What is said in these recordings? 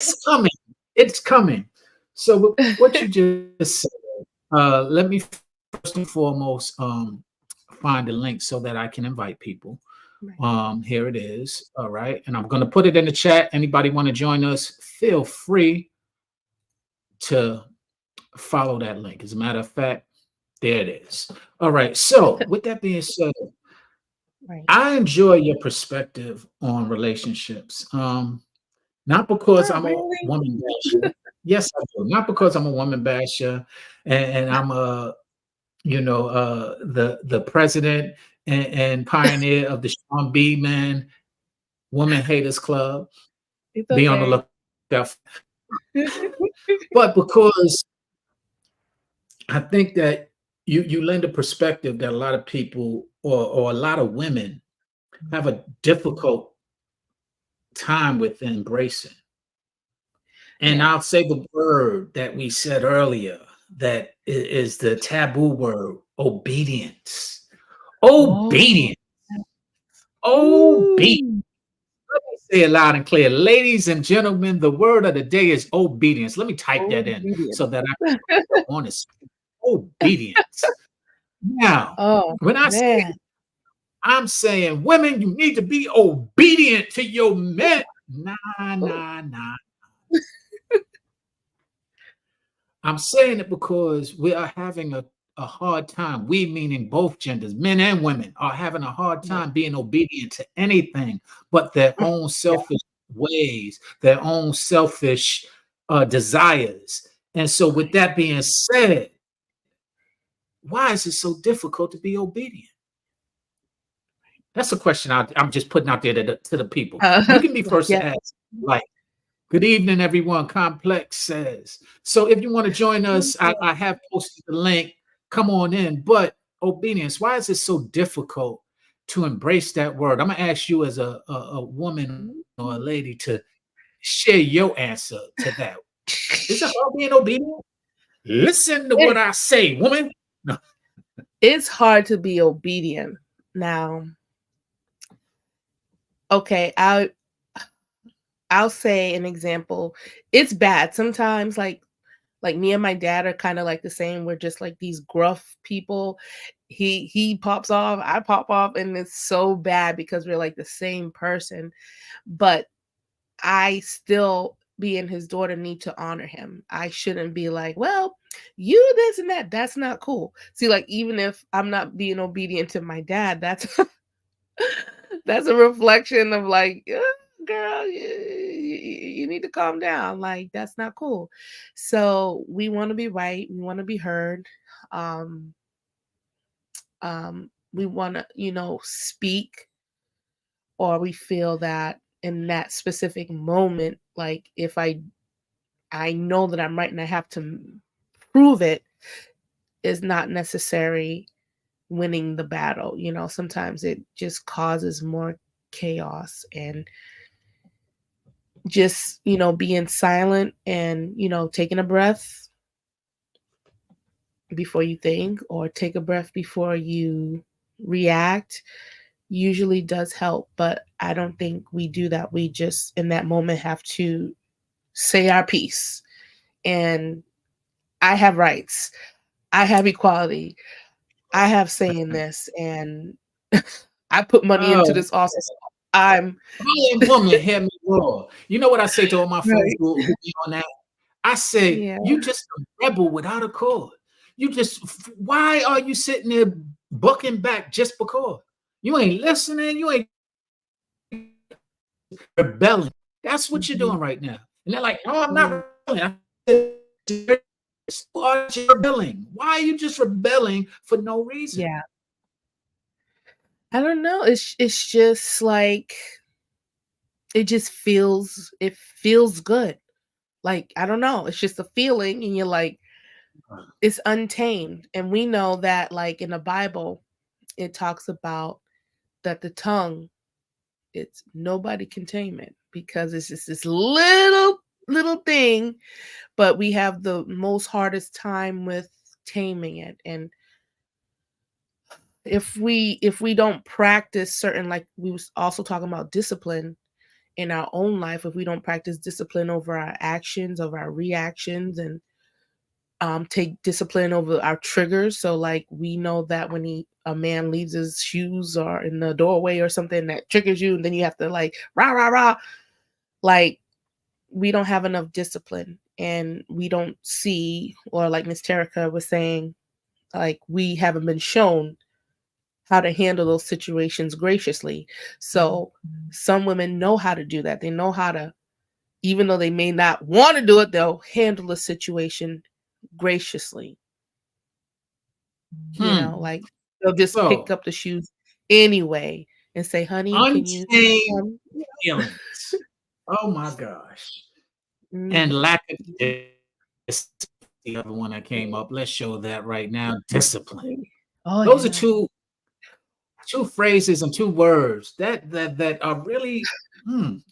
It's coming. It's coming. So what you just said, let me first and foremost find the link so that I can invite people. Right. Here it is. All right. And I'm going to put it in the chat. Anybody want to join us, feel free to follow that link. As a matter of fact, there it is. All right. So with that being said, Right. I enjoy your perspective on relationships. Not because Oh, I'm a really? woman basher. Yes, I do. Not because I'm a woman basher and I'm a, the president and pioneer of the Sean B. Man Woman Haters Club. It's Be on the okay. lookout. But because I think that you lend a perspective that a lot of people or a lot of women have a difficult time with embracing. And Yeah. I'll say the word that we said earlier that is the taboo word, obedience. Oh. Obedience. Obedience. Ooh. Let me say it loud and clear. Ladies and gentlemen, the word of the day is obedience. Let me type that in Obedient. so that I can on it. Obedience. Now, Oh, when I say man. I'm saying women, you need to be obedient to your men. Nah, Ooh. nah, nah. I'm saying it because we are having a hard time. We, meaning both genders, men and women, are having a hard Right. time being obedient to anything but their Mm, own yeah. selfish ways, their own selfish desires. And so, with Right. that being said, why is it so difficult to be obedient? That's a question I'm just putting out there to the people. You can be first to Yeah. ask. Like, good evening, everyone. Complex says. So if you want to join us, I have posted the link. Come on in. But obedience, why is it so difficult to embrace that word? I'm gonna ask you as a woman or a lady to share your answer to that. Is it hard being obedient? Listen to what It, I say, woman. No. it's hard to be obedient. Now, okay, I'll say an example. It's bad. Sometimes like me and my dad are kind of like the same. We're just like these gruff people. He pops off, I pop off, and it's so bad because we're like the same person. But I still, being his daughter, need to honor him. I shouldn't be like, well, you this and that. That's not cool. See, like even if I'm not being obedient to my dad, that's that's a reflection of like, girl, you need to calm down. Like that's not cool. So we want to be right. We want to be heard. Um, we want to, speak, or we feel that in that specific moment, like if I know that I'm right and I have to prove it, is not necessary winning the battle. Sometimes it just causes more chaos, and just, being silent and, taking a breath before you think, or take a breath before you react, usually does help. But I don't think we do that. We just in that moment have to say our piece. And I have rights. I have equality. I have say in this, and I put money into Oh, this also. So I'm man, woman, hear me roar. You know what I say to all my friends right. who be on that? I say, Yeah. you just a rebel without a cause. You just, why are you sitting there bucking back just because? You ain't listening. You ain't rebelling. That's what you're Mhm. doing right now. And they're like, no, I'm not Yeah. rebelling. I said, why are you rebelling? Why are you just rebelling for no reason? Yeah. I don't know. It's just like it feels good. Like I don't know. It's just a feeling, and you're like it's untamed. And we know that like in the Bible, it talks about that the tongue, it's nobody can tame it because it's just this little thing, but we have the most hardest time with taming it. And if we don't practice certain, like we was also talking about discipline, in our own life if we don't practice discipline over our actions, over our reactions, and take discipline over our triggers. So like we know that when a man leaves his shoes or in the doorway or something that triggers you, and then you have to like rah rah rah. Like we don't have enough discipline, and we don't see, or like Miss Terica was saying, like we haven't been shown how to handle those situations graciously. So some women know how to do that. They know how to, even though they may not want to do it, they'll handle the situation graciously. Hmm. Like they'll just pick So up the shoes anyway and say, "Honey, can you?" untamed Um, feelings. Oh my gosh. And mhm. lack of the other one that came up. Let's show that right now. Discipline. Oh Those are yeah. two phrases and two words that are really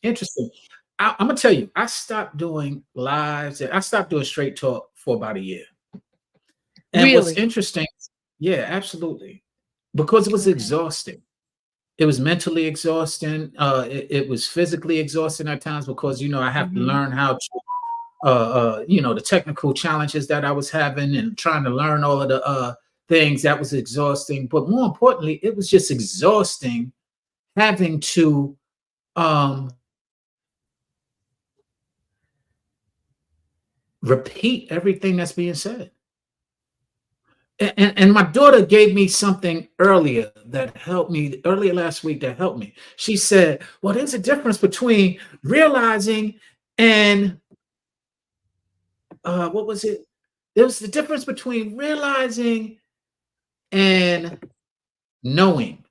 interesting. I'm gonna tell you, I stopped doing lives. I stopped doing straight talk for about a year. And what's Really? interesting, yeah, absolutely, because it was Okay. exhausting. It was mentally exhausting. It was physically exhausting at times because I have to Mhm. learn how to the technical challenges that I was having and trying to learn all of the things that was exhausting. But more importantly, it was just exhausting having to um, repeat everything that's being said. And my daughter gave me something earlier that helped me earlier last week that helped me. She said, well, there's a difference between realizing and what was it? There was the difference between realizing and knowing.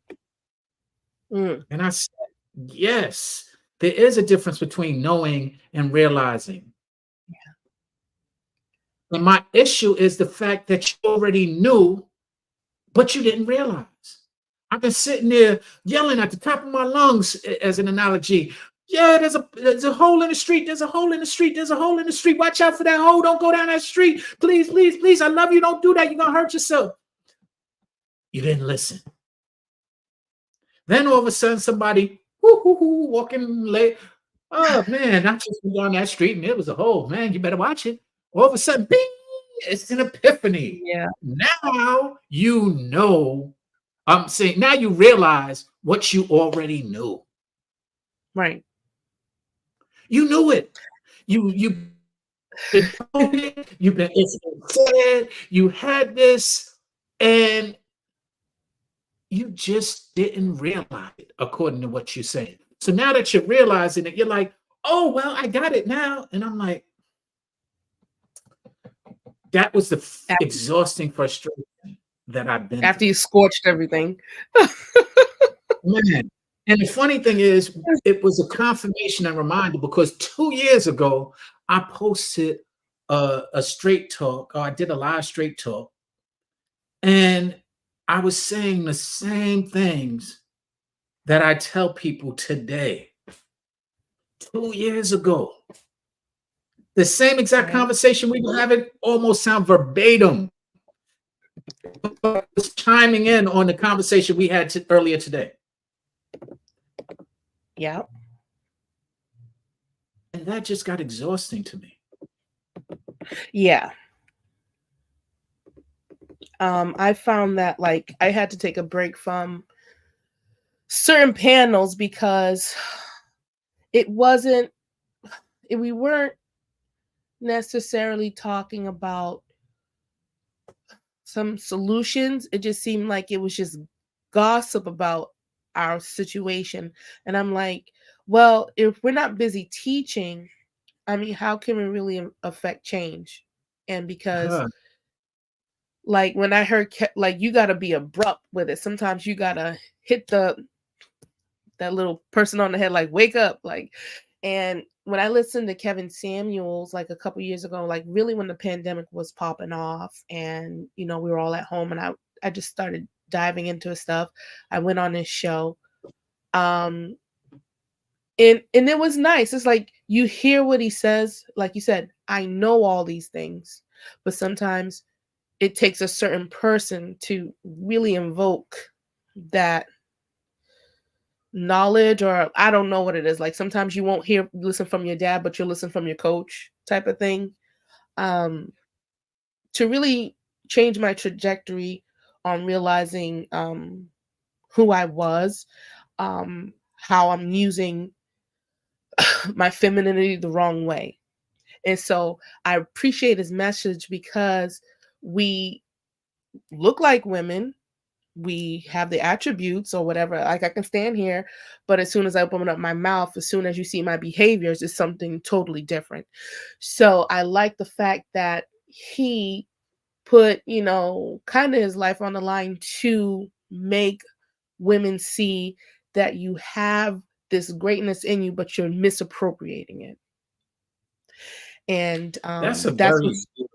Mm. And I said, yes, there is a difference between knowing and realizing. And my issue is the fact that you already knew, but you didn't realize. I've been sitting there yelling at the top of my lungs, as an analogy. Yeah, there's a hole in the street. There's a hole in the street. There's a hole in the street. Watch out for that hole. Don't go down that street. Please, please, please. I love you. Don't do that. You're gonna hurt yourself. You didn't listen. Then all of a sudden, somebody walking late. Oh man, I just went down that street and it was a hole. Man, you better watch it. All of a sudden, bing, it's an epiphany. Yeah. Now you know. I'm saying now you realize what you already knew. Right. You knew it. You've been told it. It's been said. You had this, and you just didn't realize it, according to what you're saying. So now that you're realizing it, you're like, oh well, I got it now. And I'm like, that was the After, exhausting frustration that I've been after through. you scorched everything. Man. And the funny thing is, it was a confirmation and reminder because 2 years ago, I posted a straight talk, or I did a live straight talk, and I was saying the same things that I tell people today. 2 years ago, the same exact Right. conversation we were having almost sound verbatim was chiming in on the conversation we had earlier today. Yeah. And that just got exhausting to me. Yeah. I found that like I had to take a break from certain panels because it wasn't we weren't necessarily talking about some solutions. It just seemed like it was just gossip about our situation. And I'm like, well, if we're not busy teaching, I mean, how can we really affect change? And because Huh. like when I heard like you got to be abrupt with it. Sometimes you got to hit that little person on the head like wake up like. And when I listened to Kevin Samuels like a couple years ago, like really when the pandemic was popping off and we were all at home, and I just started diving into his stuff. I went on his show. Um and it was nice. It's like you hear what he says, like you said, I know all these things, but sometimes it takes a certain person to really invoke that knowledge, or I don't know what it is. Like sometimes you won't listen from your dad, but you'll listen from your coach type of thing. Um, to really change my trajectory on realizing who I was, how I'm using my femininity the wrong way. And so I appreciate his message because we look like women, we have the attributes or whatever. Like I can stand here, but as soon as I open up my mouth, as soon as you see my behaviors, it's something totally different. So I like the fact that he put, kind of his life on the line to make women see that you have this greatness in you, but you're misappropriating it. And That's a that's very what good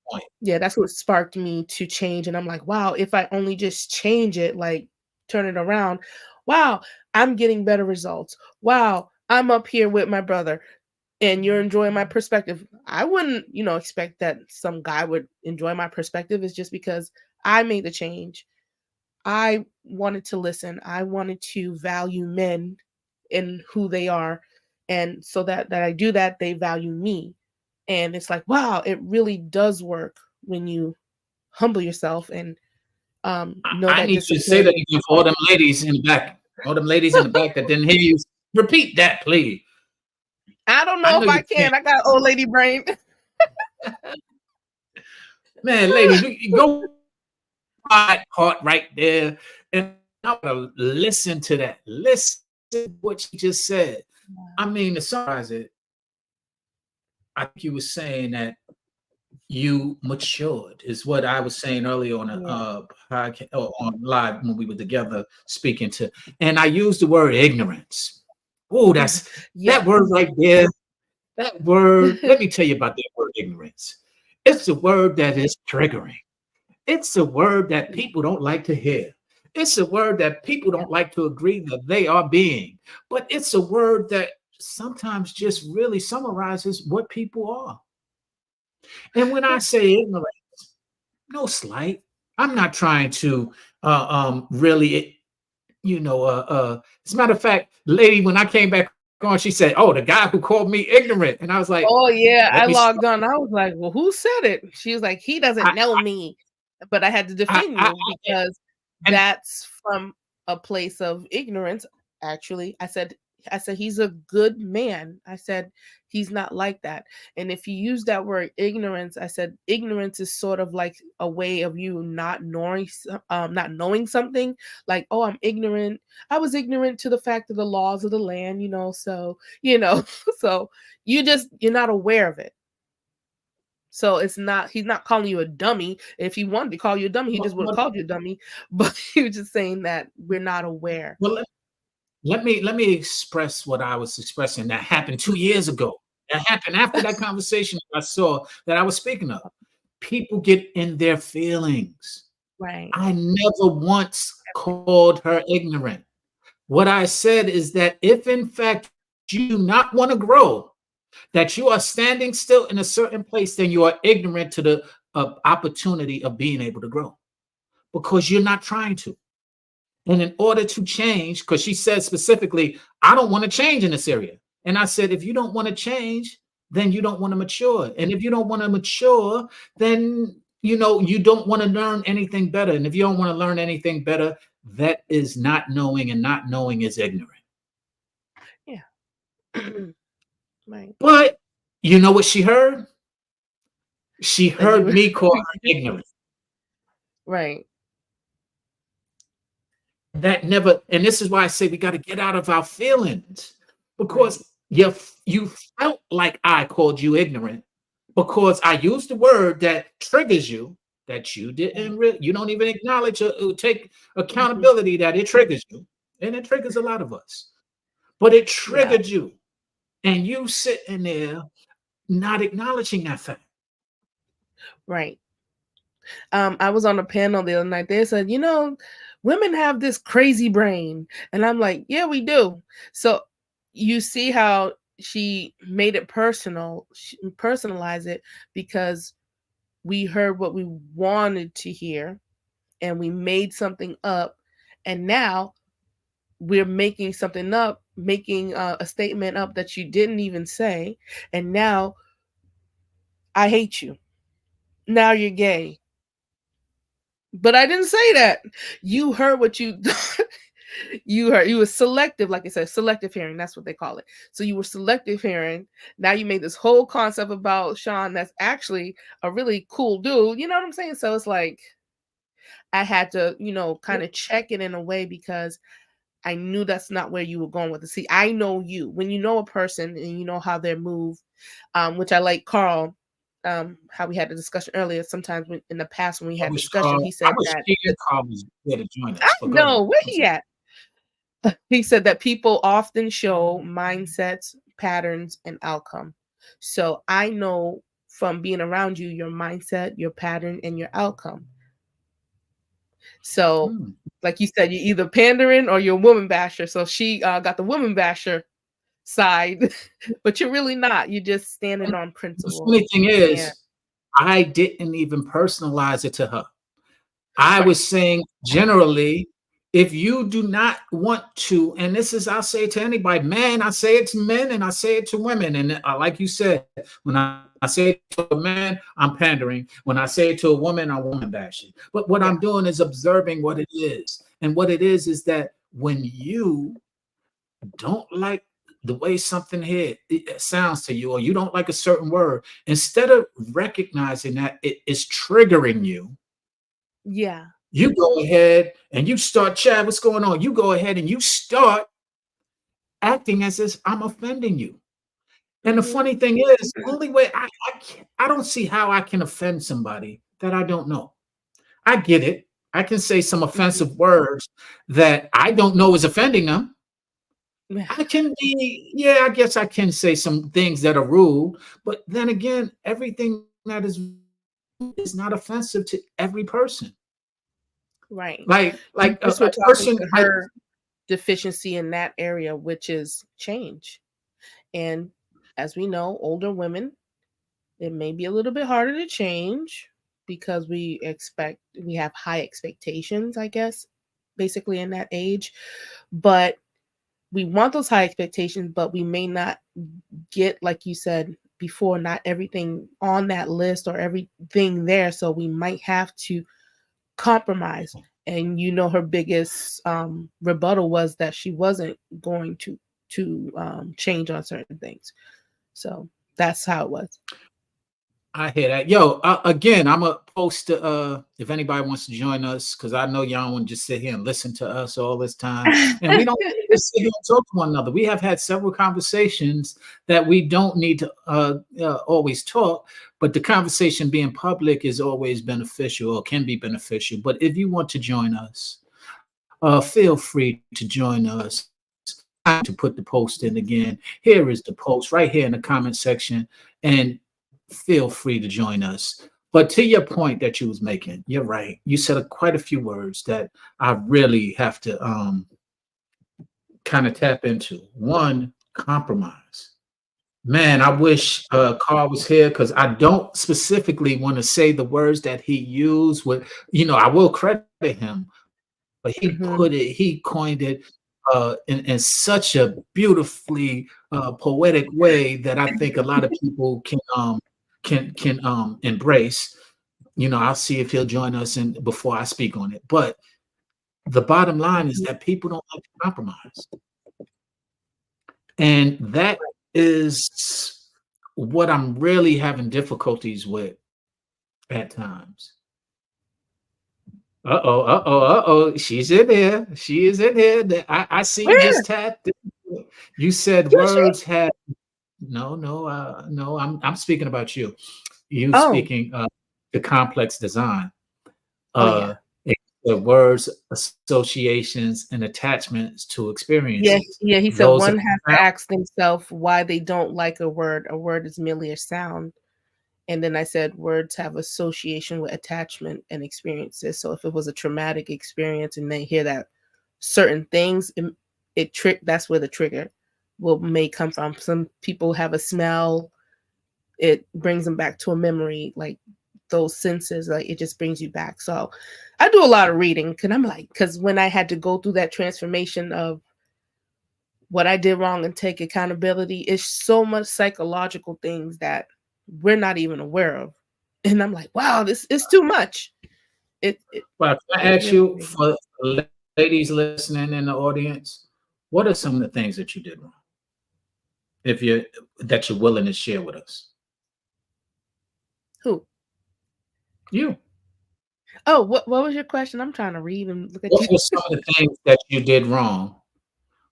point. yeah, that's what sparked me to change, and I'm like, "Wow, if I only just change it, like, turn it around, wow, I'm getting better results. Wow, I'm up here with my brother, and you're enjoying my perspective." I wouldn't, expect that some guy would enjoy my perspective. It's just because I made the change. I wanted to listen. I wanted to value men in who they are, and so that I do that, they value me. And it's like, wow, it really does work when you humble yourself and know I that need you to say discipline. that again for all them ladies in the back. All them ladies in the back that didn't hear you. Repeat that, please. I don't I know know if you I can't. can. I got old lady brain. Man, ladies, you go that part right there. And I want to listen to that. Listen to what she just said. I mean, to summarize it, I think you were saying that you matured, is what I was saying earlier on a Yeah. podcast or on live when we were together speaking to. And I used the word ignorance. Oh, that's Yeah. that word right there. That word, let me tell you about that word ignorance. It's a word that is triggering. It's a word that people don't like to hear. It's a word that people Yeah. don't like to agree that they are being. But it's a word that sometimes just really summarizes what people are. And when I Yeah. say ignorant, no slight. I'm not trying to really, as a matter of fact, the lady, when I came back on, she said, "Oh, the guy who called me ignorant." And I was like, Oh, yeah, let I me logged stop. on. I was like, "Well, who said it?" She was like, "He doesn't I, know me." But I had to defend I you because and that's from a place of ignorance, actually. I said, "He's a good man." I said, "He's not like that." And if you use that word ignorance, I said, ignorance is sort of like a way of you not knowing something. Like, "Oh, I'm ignorant. I was ignorant to the fact of the laws of the land, so, so you're not aware of it. So he's not calling you a dummy. If he wanted to call you a dummy, he just would have well, called you a dummy. But he was just saying that we're not aware. well, let me express what I was expressing that happened 2 years ago. That happened after that conversation I saw that I was speaking of. People get in their feelings. Right. I never once called her ignorant. What I said is that if in fact you do not want to grow, that you are standing still in a certain place, then you are ignorant to the opportunity of being able to grow because you're not trying to. And in order to change, because she said specifically, I don't want to change in this area. And I said, if you don't want to change, then you don't want to mature. And if you don't want to mature, then you don't want to learn anything better. And if you don't want to learn anything better, that is not knowing, and not knowing is ignorant. Yeah. Right. But you know what she heard? She That you heard were me call her preaching. ignorant. Right. That never, and this is why I say we got to get out of our feelings Right. because you felt like I called you ignorant because I used the word that triggers you that Right. you don't even acknowledge or take Mhm. accountability that it triggers you, and it triggers a lot of us. But it Yeah. triggered you, and you sitting there not acknowledging that fact. Right. I was on a panel the other night. They said, women have this crazy brain. And I'm like, yeah, we do. So you see how she made it personal, she personalized it because we heard what we wanted to hear and we made something up. And now we're making something up, making a statement up that you didn't even say, and now I hate you. Now you're gay. But I didn't say that. You heard what you you heard. You were selective, like I said, selective hearing. That's what they call it. So you were selective hearing. Now you made this whole concept about Sean that's actually a really cool dude. You know what I'm saying? So it's like I had to, kind of check it in a way because I knew that's not where you were going with it. See, I know you. When you know a person and you know how they move, which I like Carl, how we had a discussion earlier. Sometimes in the past when we had discussion, he I said wish that Carl was there to join I us, but go ahead. know where I'm he sorry. at. He said that people often show mindsets, patterns, and outcome. So I know from being around you, your mindset, your pattern, and your outcome. So, Hmm. like you said, you're either pandering or you're a woman basher. So she got the woman basher side, but you're really not. You're just standing And on the principle. funny thing And is, I didn't even personalize it to her. I right. was saying generally, if you do not want to, and this is, I'll say it to anybody, man, I say it to men and I say it to women. And like you said, when I say it to a man, I'm pandering. When I say it to a woman, I'm woman bashing. But what Yeah. I'm doing is observing what it is. And what it is that when you don't like the way something here it sounds to you, or you don't like a certain word, instead of recognizing that it is triggering you, Yeah. you go ahead and you start, Chad, what's going on? You go ahead and you start acting as if I'm offending you. And the Hmm. funny thing is, only way I don't see how I can offend somebody that I don't know. I get it. I can say some Hmm. offensive words that I don't know is offending them. Yeah. I can be, yeah, I guess I can say some things that are rude, but then again, everything that is not offensive to every person. Right. You Like just were a talking person, to her deficiency in that area, which is change. And as we know, older women, it may be a little bit harder to change because we have high expectations, I guess, basically in that age. But we want those high expectations, but we may not get, like you said before, not everything on that list or everything there. So we might have to compromise. And her biggest rebuttal was that she wasn't going to change on certain things. So that's how it was. I hear that. Yo, again, I'm gonna post if anybody wants to join us, because I know y'all want to just sit here and listen to us all this time. And we don't just sit here and talk to one another. We have had several conversations that we don't need to always talk, but the conversation being public is always beneficial or can be beneficial. But if you want to join us, feel free to join us. To put the post in again. Here is the post right here in the comment section. And feel free to join us. But to your point that you was making, you're right. You said quite a few words that I really have to kind of tap into. One, compromise. Man, I wish Carl was here because I don't specifically want to say the words that he used. With I will credit him, but Hmm. he coined it in such a beautifully poetic way that I think a lot of people can embrace. I'll see if he'll join us in before I speak on it. But the bottom line is that people don't like to compromise, and that is what I'm really having difficulties with at times. Uh-oh, uh-oh, uh-oh. She's in here. She is in here. I see you Where? just tapped. You said Did she? words had no, I'm speaking about you. You Oh, speaking the complex design. oh yeah. Uh the words, associations, and attachments to Yeah, experiences. yeah. He said Those are one has to ask themselves why they don't like a word. A word is merely a sound. And then I said words have association with attachment and experiences. So if it was a traumatic experience and they hear that certain things, that's where the trigger may come from. Some people have a smell, it brings them back to a memory, like those senses, like it just brings you back. So I do a lot of reading because I'm like, because when I had to go through that transformation of what I did wrong and take accountability. It's so much psychological things that we're not even aware of. And I'm like, wow, this is too much. It it, Well, can I it ask really you, is. for ladies listening in the audience, what are some of the things that you did wrong? If you're that you're willing to share with us. Who? You. Oh, what was your question? I'm trying to read and look at What you. were some of the things that you did wrong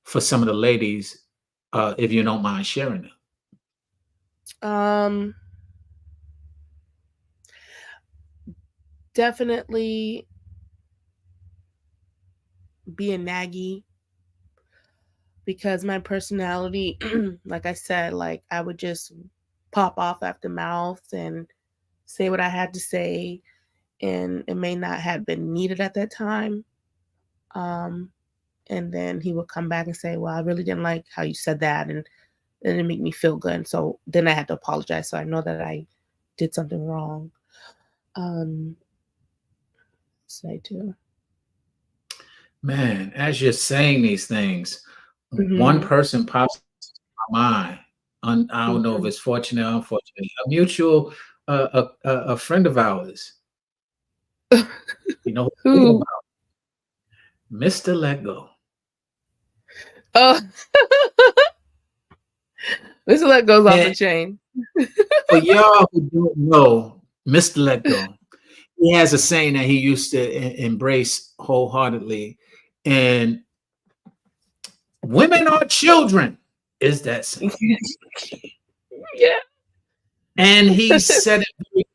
for some of the ladies, if you don't mind sharing them? um, Definitely being naggy because my personality, like I said, like I would just pop off at the mouth and say what I had to say, and it may not have been needed at that time. Um, and then he would come back and say, "Well, I really didn't like how you said that, and it didn't make me feel good." And so then I had to apologize. So I know that I did something wrong. Um, say too. Man, as you're saying these things, one Hmm. person pops in my mind. I don't know if it's fortunate or unfortunate. A mutual, a friend of ours. You know who I'm thinking Who? about? Mr. Lego. Oh, this let goes off the And chain. for y'all who don't know, Mr. Let Go, he has a saying that he used to embrace wholeheartedly. And women are children, is that saying. Yeah. And he said it very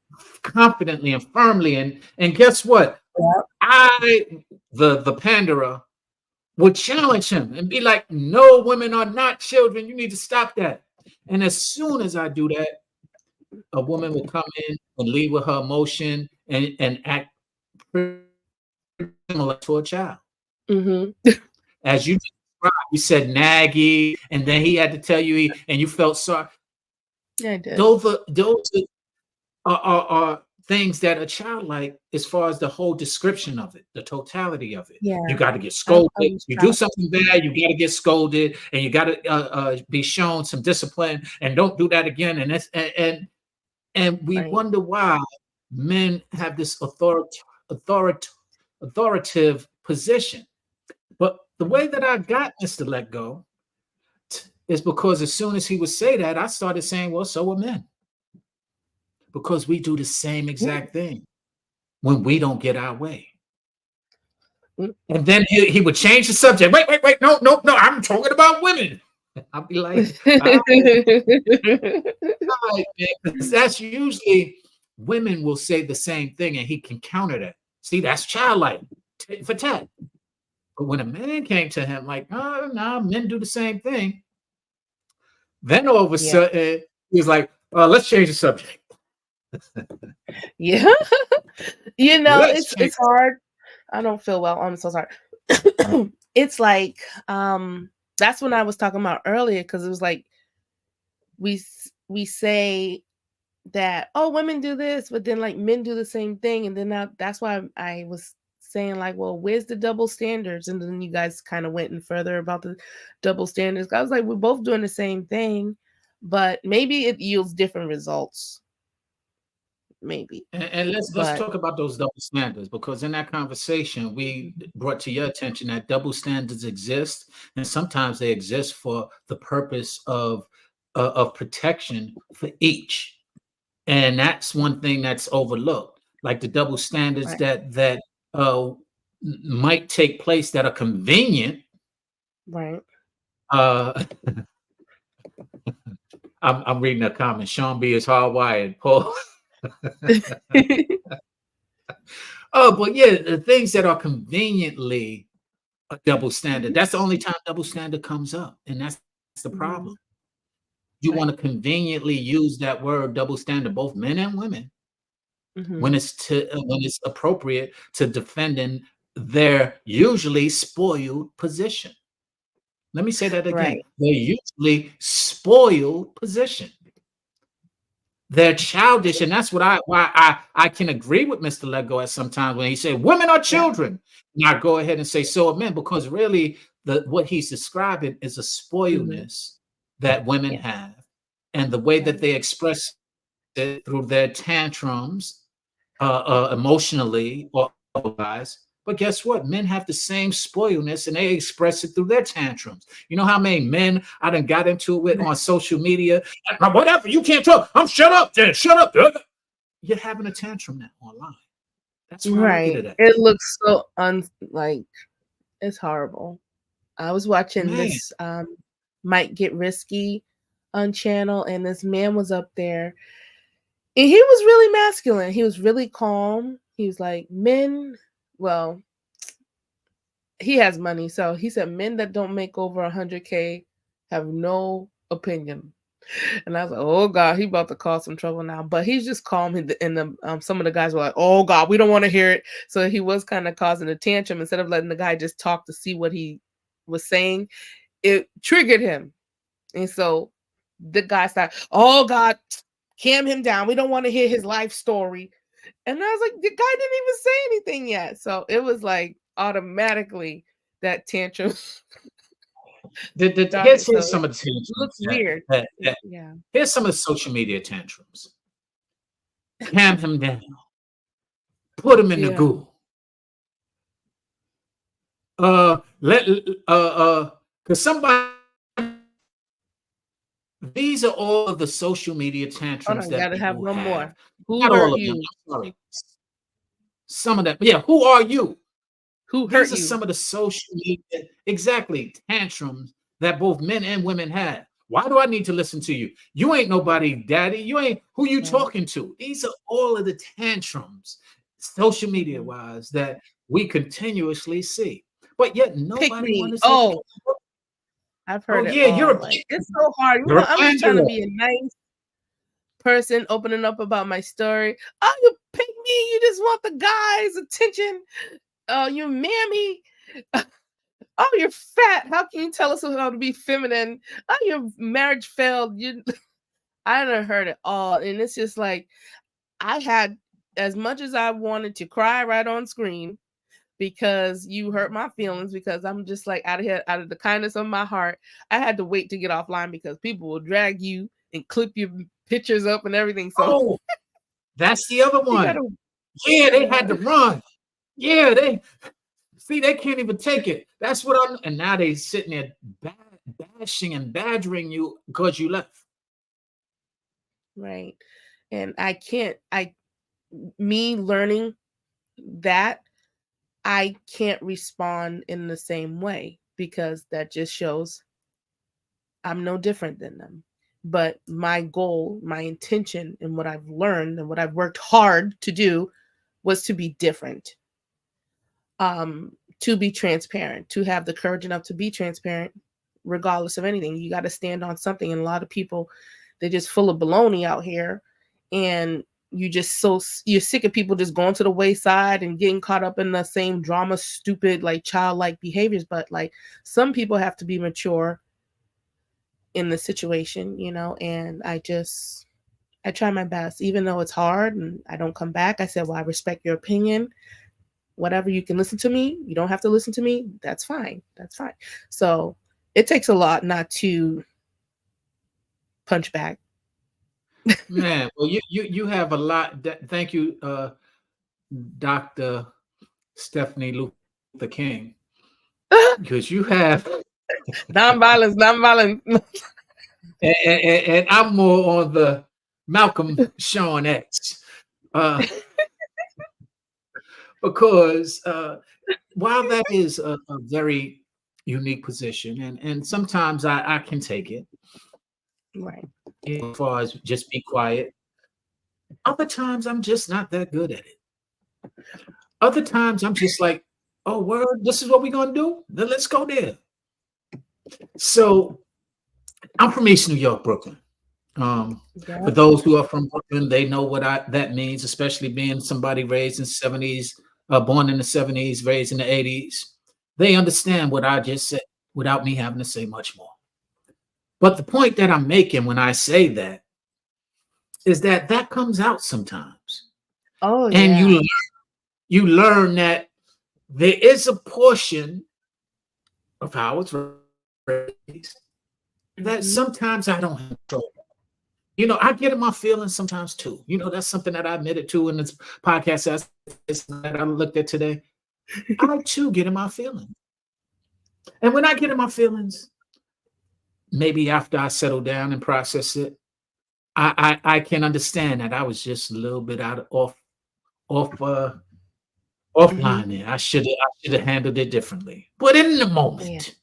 confidently and firmly. And guess what? Yeah. I, the panderer, would challenge him and be like, no, women are not children. You need to stop that. And as soon as I do that, a woman will come in and lead with her emotion and act similar to a child. Hmm. As you described, you said naggy, and then he had to tell you, and you felt sorry. Yeah, I did. Those are things that are childlike as far as the whole description of it, the totality of it. Yeah, You got to get I scolded. was You do proud. something bad, you got to get scolded, and you got to be shown some discipline, and don't do that again. And we Right. wonder why men have this authoritative position. But the way that I got Mr. Let Go is because as soon as he would say that, I started saying, well, so are men. Because we do the same Yeah. exact thing when we don't get our way. Mm. And then he would change the subject. Wait. No, no, no. I'm talking about women. I'll be like, all right, man. Because that's usually women will say the same thing and he can counter that. See, that's childlike, tit for tat. But when a man came to him, like, oh, no, men do the same thing. Then all of a Yeah. sudden, he was like, let's change the subject. Yeah. Let's change. It's hard. I don't feel well. I'm so sorry. It's like that's when I was talking about earlier because it was like we say that, oh, women do this, but then like men do the same thing, and then that's why I was saying like, well, where's the double standards? And then you guys kind of went in further about the double standards. I was like, we're both doing the same thing, but maybe it yields different results. Maybe, And let's but talk about those double standards, because in that conversation we brought to your attention that double standards exist, and sometimes they exist for the purpose of protection for each. And that's one thing that's overlooked, like the double standards right, that might take place that are convenient. right. uh I'm reading a comment. Sean B is hardwired, Paul. Oh, but yeah, the things that are conveniently a double standard. That's the only time double standard comes up, and that's the Mhm, problem. You want right. to conveniently use that word double standard, both men and women, Hmm. when it's appropriate to defending their usually spoiled position. Let me say that again. Right. Their usually spoiled position. They're childish, and that's why I can agree with Mr. Lego at sometimes when he said women are Yeah. children. And I go ahead and say so are men, because really what he's describing is a Mhm. spoilness that women Yeah. have, and the way that Right. they express it through their tantrums, emotionally or otherwise. But guess what? Men have the same spoilness and they express it through their tantrums. You know how many men I done got into it with on social media? Whatever, you can't talk. I'm shut up, then shut up. You're having a tantrum now online. That's why I look at Right. it at. It looks so like it's horrible. I was watching Man, this Might Get Risky on channel, and this man was up there and he was really masculine. He was really calm. He was like, men, well, he has money. So he said men that don't make over 100K have no opinion. And I was like, oh God, he about to cause some trouble now. But he's just calm. And some of the guys were like, oh God, we don't want to hear it. So he was kind of causing a tantrum instead of letting the guy just talk to see what he was saying. It triggered him. And so the guy started, oh God, calm him down. We don't want to hear his life story. And I was like, the guy didn't even say anything yet. So it was like automatically that tantrum started. So here's it some of the tantrums looks weird. Yeah. here's some of the social media tantrums. Calm him down. Put him in the Yeah. goo. Let because somebody, these are all of the social media Hold tantrums on, that gotta have people one have. more. Who Not all hurt of them. you? I'm sorry. Some of them. Yeah. Who are you? Who hurt These are you? some of the social media, exactly, tantrums that both men and women have. Why do I need to listen to you? You ain't nobody, daddy. You ain't who you Right. talking to. These are all of the tantrums, social media Mhm. wise, that we continuously see. But yet Pick nobody me. want to say, Oh, I've oh heard it yeah, all. Like it's so hard. you're a I'm just trying to panderer. be a nice person, opening up about my story. Oh, you pick me. You just want the guy's attention. Oh, you mammy. Oh, you're fat. How can you tell us how to be feminine? Oh, your marriage failed. You I done heard it all. And it's just like I had as much as I wanted to cry right on screen because you hurt my feelings because I'm just like out of here, out of the kindness of my heart. I had to wait to get offline because people will drag you and clip your pictures up and everything. So Oh, that's the other you one. gotta Yeah, they had yeah. to run. Yeah, they see they can't even take it. That's what I'm. And now they sitting there bashing and badgering you because you left. Right. And I can't I me learning that I can't respond in the same way because that just shows I'm no different than them. But my goal, my intention, and what I've learned and what I've worked hard to do was to be different, to be transparent, to have the courage enough to be transparent, regardless of anything. You got to stand on something. And a lot of people, they're just full of baloney out here. And you're sick of people just going to the wayside and getting caught up in the same drama, stupid, like childlike behaviors. But like some people have to be mature in the situation, and I try my best, even though it's hard and I don't come back. I said, well, I respect your opinion. Whatever, you can listen to me. You don't have to listen to me. That's fine. That's fine. So it takes a lot not to punch back. Man, well, you have a lot. Thank you, Dr. Stephanie Luther King, because you have, Nonviolence, nonviolence. and I'm more on the Malcolm Sean X, uh, because while that is a very unique position, and sometimes I can take it, Right. as far as just be quiet. Other times I'm just not that good at it. Other times I'm just like, oh, word, this is what we're gonna do. Then let's go there. So I'm from East New York, Brooklyn. For Yeah. those who are from Brooklyn, they know what that means, especially being somebody raised in '70s, born in the '70s, raised in the '80s. They understand what I just said without me having to say much more. But the point that I'm making when I say that is that that comes out sometimes, Oh and yeah. you learn that there is a portion of how I was raised that Mhm. sometimes I don't have control. I get in my feelings sometimes too. That's something that I admitted to in this podcast that I looked at today. I too get in my feelings. And when I get in my feelings, maybe after I settle down and process it, I can understand that I was just a little bit out of off Mhm. offline there. I should have handled it differently. But Yeah. in the moment,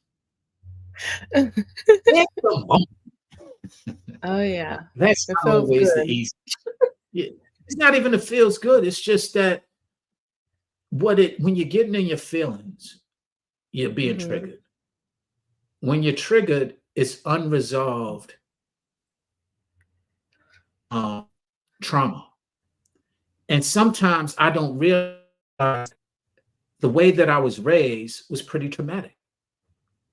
Oh, yeah. that's It not feels always the good. easy. Yeah. It's not even it feels good. It's just that when you're getting in your feelings, you're being Mhm. triggered. When you're triggered, it's unresolved um, trauma. And sometimes I don't realize the way that I was raised was pretty traumatic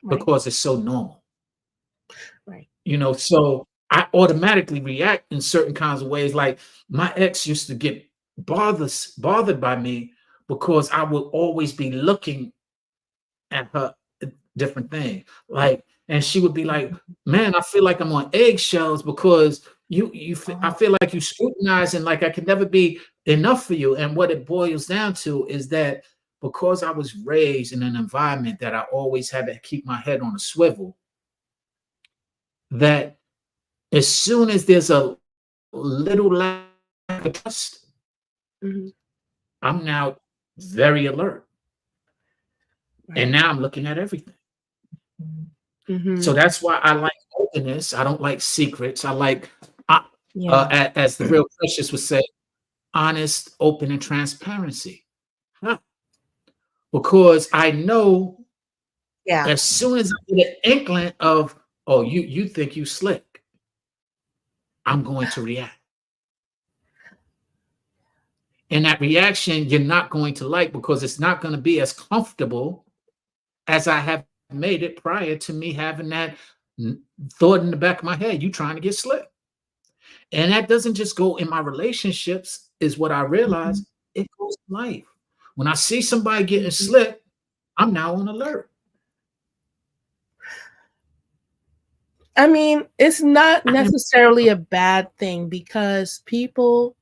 Right, because it's so normal. right. So I automatically react in certain kinds of ways. Like my ex used to get bothered by me because I would always be looking at her different thing. And she would be like, "Man, I feel like I'm on eggshells because I Oh, feel like you scrutinizing like I can never be enough for you." And what it boils down to is that because I was raised in an environment that I always had to keep my head on a swivel, that as soon as there's a little lack of trust, mhm, I'm now very alert. And right. now I'm looking at everything. So Mhm. that's why I like openness. I don't like secrets. I like, uh, Yeah. as the real Precious would say, honest, open, and transparency. Huh. Because I know Yeah. as soon as I get an inkling of, oh, you think you slick, I'm going to react. And that reaction you're not going to like because it's not going to be as comfortable as I have made it prior to me having that thought in the back of my head, you trying to get slick. And that doesn't just go in my relationships, is what I Mhm, realize. It goes in life. When I see somebody getting mhm. slick, I'm now on alert. I mean, it's not I am necessarily a bad thing because people,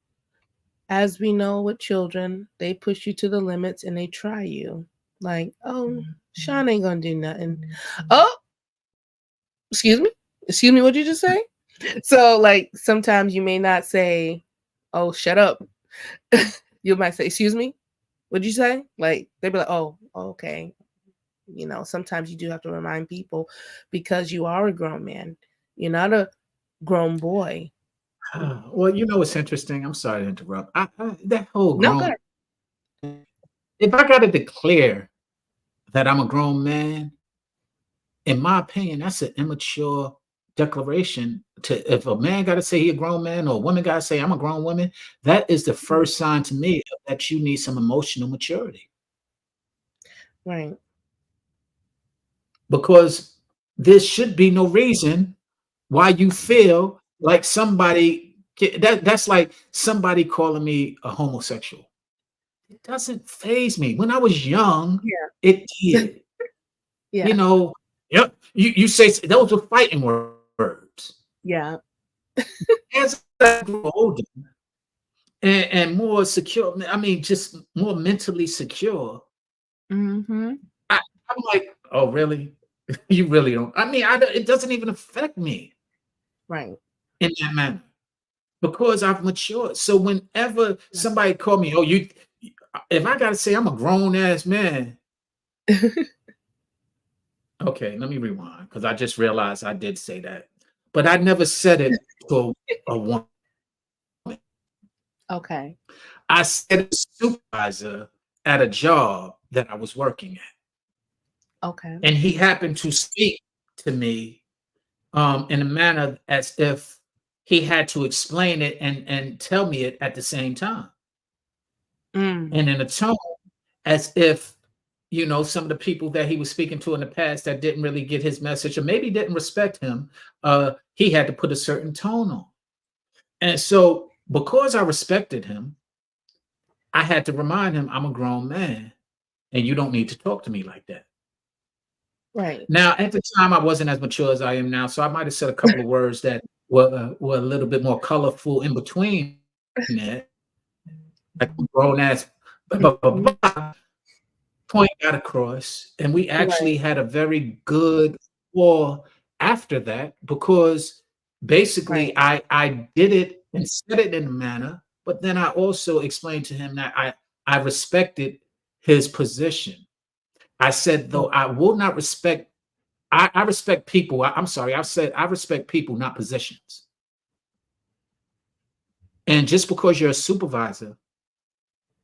as we know with children, they push you to the limits and they try you. Like, "Oh, Sean ain't gonna do nothing." "Oh, excuse me? Excuse me, what'd you just say?" So, like, sometimes you may not say, "Oh, shut up." You might say, "Excuse me? What'd you say?" Like, they'd be like, "Oh, okay." Sometimes you do have to remind people because you are a grown man. You're not a grown boy. well, what's interesting? I'm sorry to interrupt. That whole No, good. grown, if I got to declare that I'm a grown man, in my opinion, that's an immature declaration. To If a man got to say he a grown man or a woman got to say I'm a grown woman, that is the Mhm. first sign to me that you need some emotional maturity Right. because there should be no reason why you feel like that's like somebody calling me a homosexual. It doesn't phase me. When I was young, Yeah. it did. You Yeah. know, yep. You say those were fighting words. Yeah. As I grew older and more secure, I mean, just more mentally secure, Mhm. I, I'm like, oh, really? You really don't. I mean, it doesn't even affect me Right. in that manner because I've matured. So whenever Yeah. somebody call me, oh, if I gotta say I'm a grown ass man, okay, let me rewind because I just realized I did say that, but I never said it to a woman. Okay. I said it to a supervisor at a job that I was working at. Okay. And he happened to speak to me in a manner as if he had to explain it and tell me it at the same time, Mm. and in a tone as if some of the people that he was speaking to in the past that didn't really get his message or maybe didn't respect him, he had to put a certain tone on. And so because I respected him, I had to remind him I'm a grown man and you don't need to talk to me like that. Right. Now, at the time, I wasn't as mature as I am now, so I might have said a couple of words that were a little bit more colorful in between that, like grown ass Mhm. point got across, and we actually Right. had a very good war after that because basically Right. I did it and said it in a manner, but then I also explained to him that I respected his position. I said, though I will not respect, I respect people. I'm sorry, I said I respect people, not positions. And just because you're a supervisor,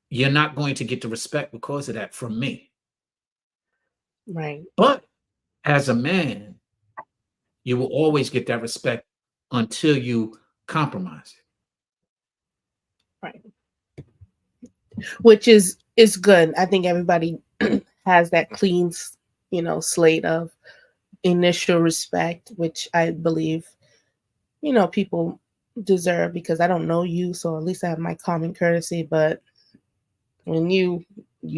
you're not going to get the respect because of that from me. Right. But as a man, you will always get that respect until you compromise it. Right. Which is good. I think everybody has that clean, slate of initial respect, which I believe, people deserve because I don't know you, so at least I have my common courtesy. But when you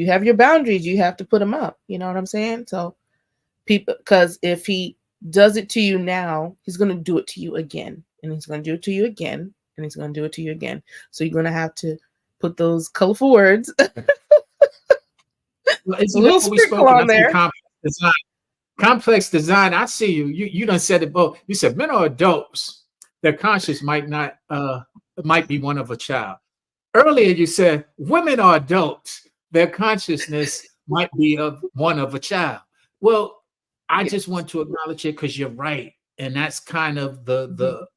have your boundaries, you have to put them up. You know what I'm saying? So people, because if he does it to you now, he's going to do it to you again, and he's going to do it to you again, and he's going to do it to you again. So you're going to have to put those colorful words, a Well, isn't that little what we sprinkle spoke? And I on see there. complex design. Complex design. I see you. You done said it both. You said men are adults. Their conscience might be one of a child. Earlier, you said women are adults. Their consciousness might be of one of a child. Well, I just Yes. want to acknowledge it because you're right, and that's kind of Mhm. the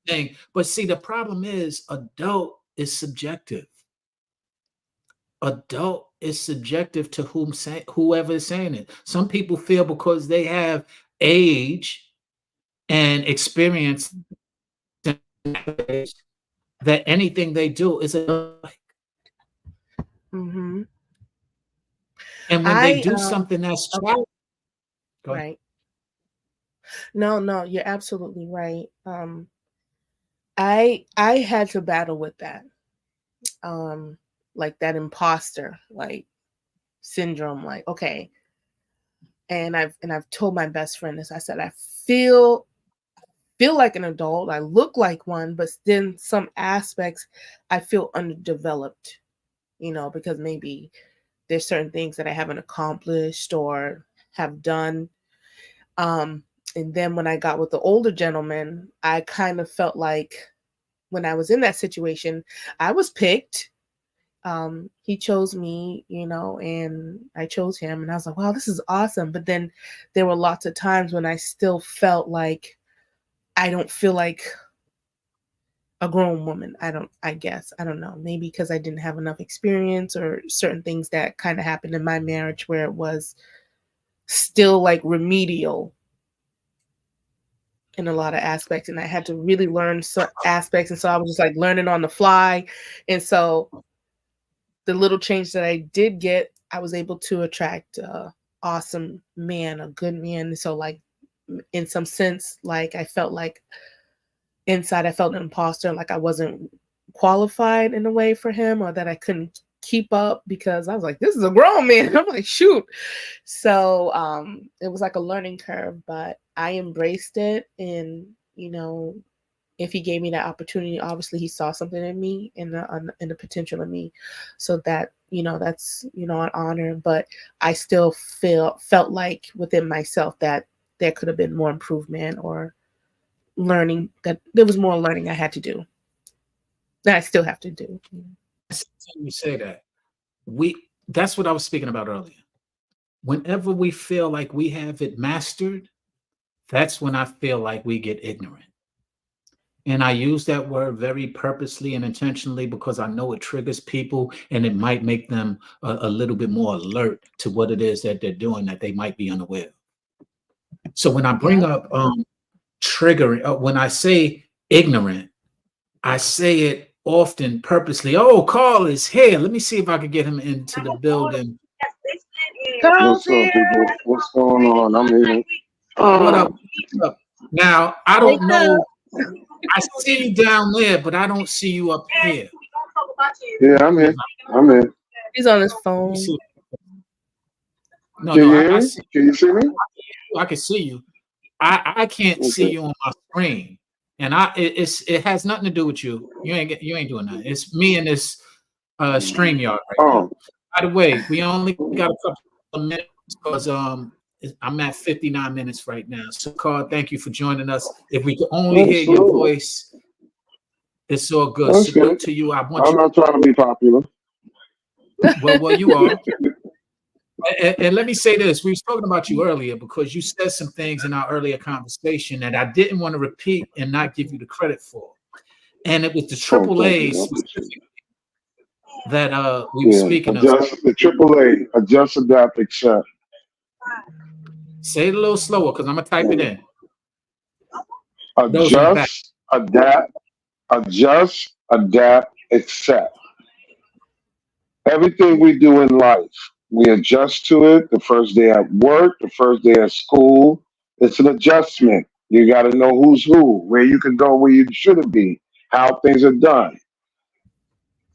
thing. But see, the problem is adult is subjective. Adult is subjective to whoever is saying it. Some people feel because they have age and experience that anything they do is a, Mhm. and when they I do something that's okay, child, go ahead. right. No, no, you're absolutely right. I had to battle with that. Um, like that imposter like syndrome. Like, okay, and I've told my best friend this. I said I feel like an adult. I look like one, but then some aspects I feel underdeveloped. Because maybe there's certain things that I haven't accomplished or have done. Um, and then when I got with the older gentleman, I kind of felt like when I was in that situation, I was picked. He chose me, and I chose him, and I was like, wow, this is awesome. But then there were lots of times when I still felt like I don't feel like a grown woman. I guess, I don't know, maybe because I didn't have enough experience or certain things that kind of happened in my marriage where it was still like remedial in a lot of aspects, and I had to really learn some aspects, and so I was just like learning on the fly. And so the little change that I did get, I was able to attract a awesome man, a good man. So like in some sense, like I felt like inside I felt an imposter, like I wasn't qualified in a way for him, or that I couldn't keep up because I was like, this is a grown man. I'm like, shoot. So it was like a learning curve, but I embraced it. And if he gave me that opportunity, obviously he saw something in me, in the potential in me. So that, that's, an honor. But I still felt like within myself that there could have been more improvement or learning, that there was more learning I had to do, that I still have to do. You say that that's what I was speaking about earlier. Whenever we feel like we have it mastered, that's when I feel like we get ignorant. And I use that word very purposely and intentionally because I know it triggers people and it might make them a little bit more alert to what it is that they're doing that they might be unaware of. So when I bring Yeah. up triggering, when I say ignorant, I say it often purposely. Oh, Carl is here. Let me see if I can get him into the building. Carl's What's up, here. people? What's going on? I'm here. What up? What's up? Now, I Wake don't up. know. I see you down there, but I don't see you up here. Yeah, I'm here. I'm here. He's on his Let me phone. see. No, Can no, you hear I me? see. Can you see me? I can see you. I can't see you on my screen, and it has nothing to do with you. You ain't doing that. It's me and this StreamYard right now. By the way, we only got a couple of minutes because I'm at 59 minutes right now. So, Carl, thank you for joining us. If we could only hear your voice, it's all good. Salute to you. I'm not trying to be popular. Well, you are. And let me say this. We were talking about you earlier because you said some things in our earlier conversation that I didn't want to repeat and not give you the credit for. And it was the AAA that we were speaking of. The AAA, adjust, adapt, accept. Say it a little slower because I'm going to type it in. Adjust, adapt, accept. Everything we do in life, we adjust to it. The first day at work, the first day at school, it's an adjustment. You got to know who's who, where you can go, where you shouldn't be, how things are done.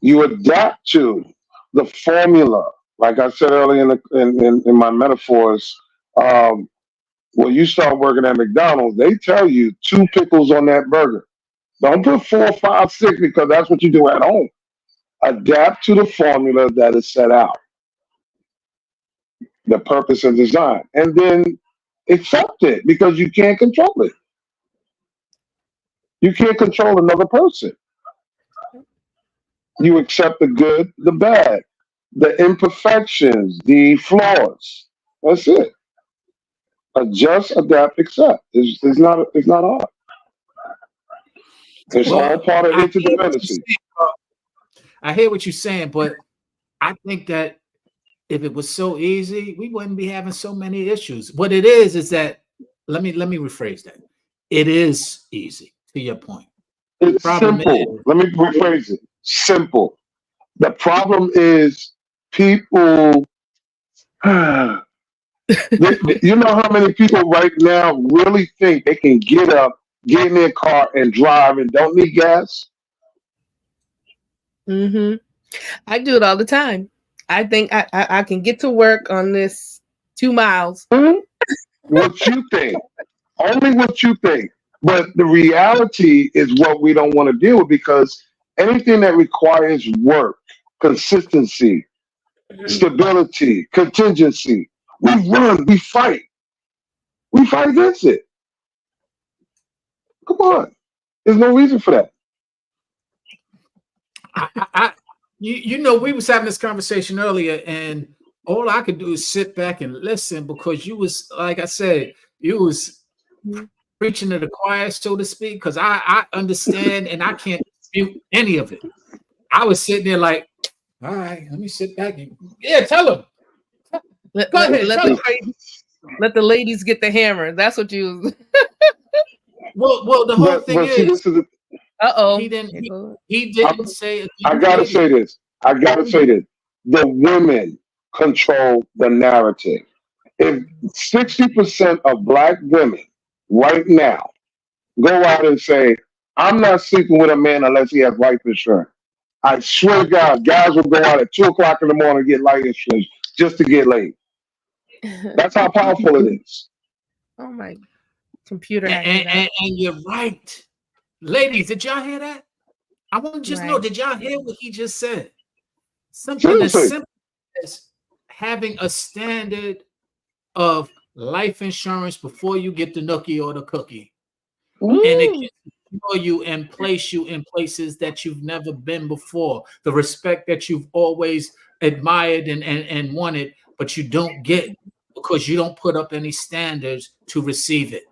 You adapt to the formula. Like I said earlier in my metaphors, when you start working at McDonald's, they tell you 2 pickles on that burger. Don't put 4, 5, 6 because that's what you do at home. Adapt to the formula that is set out, the purpose and design, and then accept it because you can't control it. You can't control another person. You accept the good, the bad, the imperfections, the flaws. That's it. Adjust, adapt, accept. It's not hard. It's all part of interdependency. I hear what you're saying, but I think that if it was so easy, we wouldn't be having so many issues. What it is that let me rephrase that. It is easy, to your point. It's simple. Let me rephrase it. Simple. The problem is people. You know how many people right now really think they can get up, get in their car, and drive and don't need gas? I do it all the time. I think I can get to work on this 2 miles. What you think. Only what you think. But the reality is what we don't want to deal with because anything that requires work, consistency, stability, contingency, we run, we fight. We fight against it. Come on. There's no reason for that. You know, we was having this conversation earlier, and all I could do is sit back and listen because you was, like I said, you was preaching to the choir, so to speak, because I understand and I can't dispute any of it. I was sitting there like, all right, let me sit back and tell them. Let the ladies get the hammer. That's what you. Well, the whole thing is. He didn't say. I gotta say this. The women control the narrative. If 60% of Black women right now go out and say, I'm not sleeping with a man unless he has life insurance, I swear to God, guys will go out at 2 o'clock in the morning and get life insurance just to get laid. That's how powerful it is. Oh my computer. And you're right. Ladies, did y'all hear that? I want to just know, did y'all hear what he just said? Something as simple as having a standard of life insurance before you get the nookie or the cookie. And it can secure you and place you in places that you've never been before. The respect that you've always admired and wanted, but you don't get because you don't put up any standards to receive it.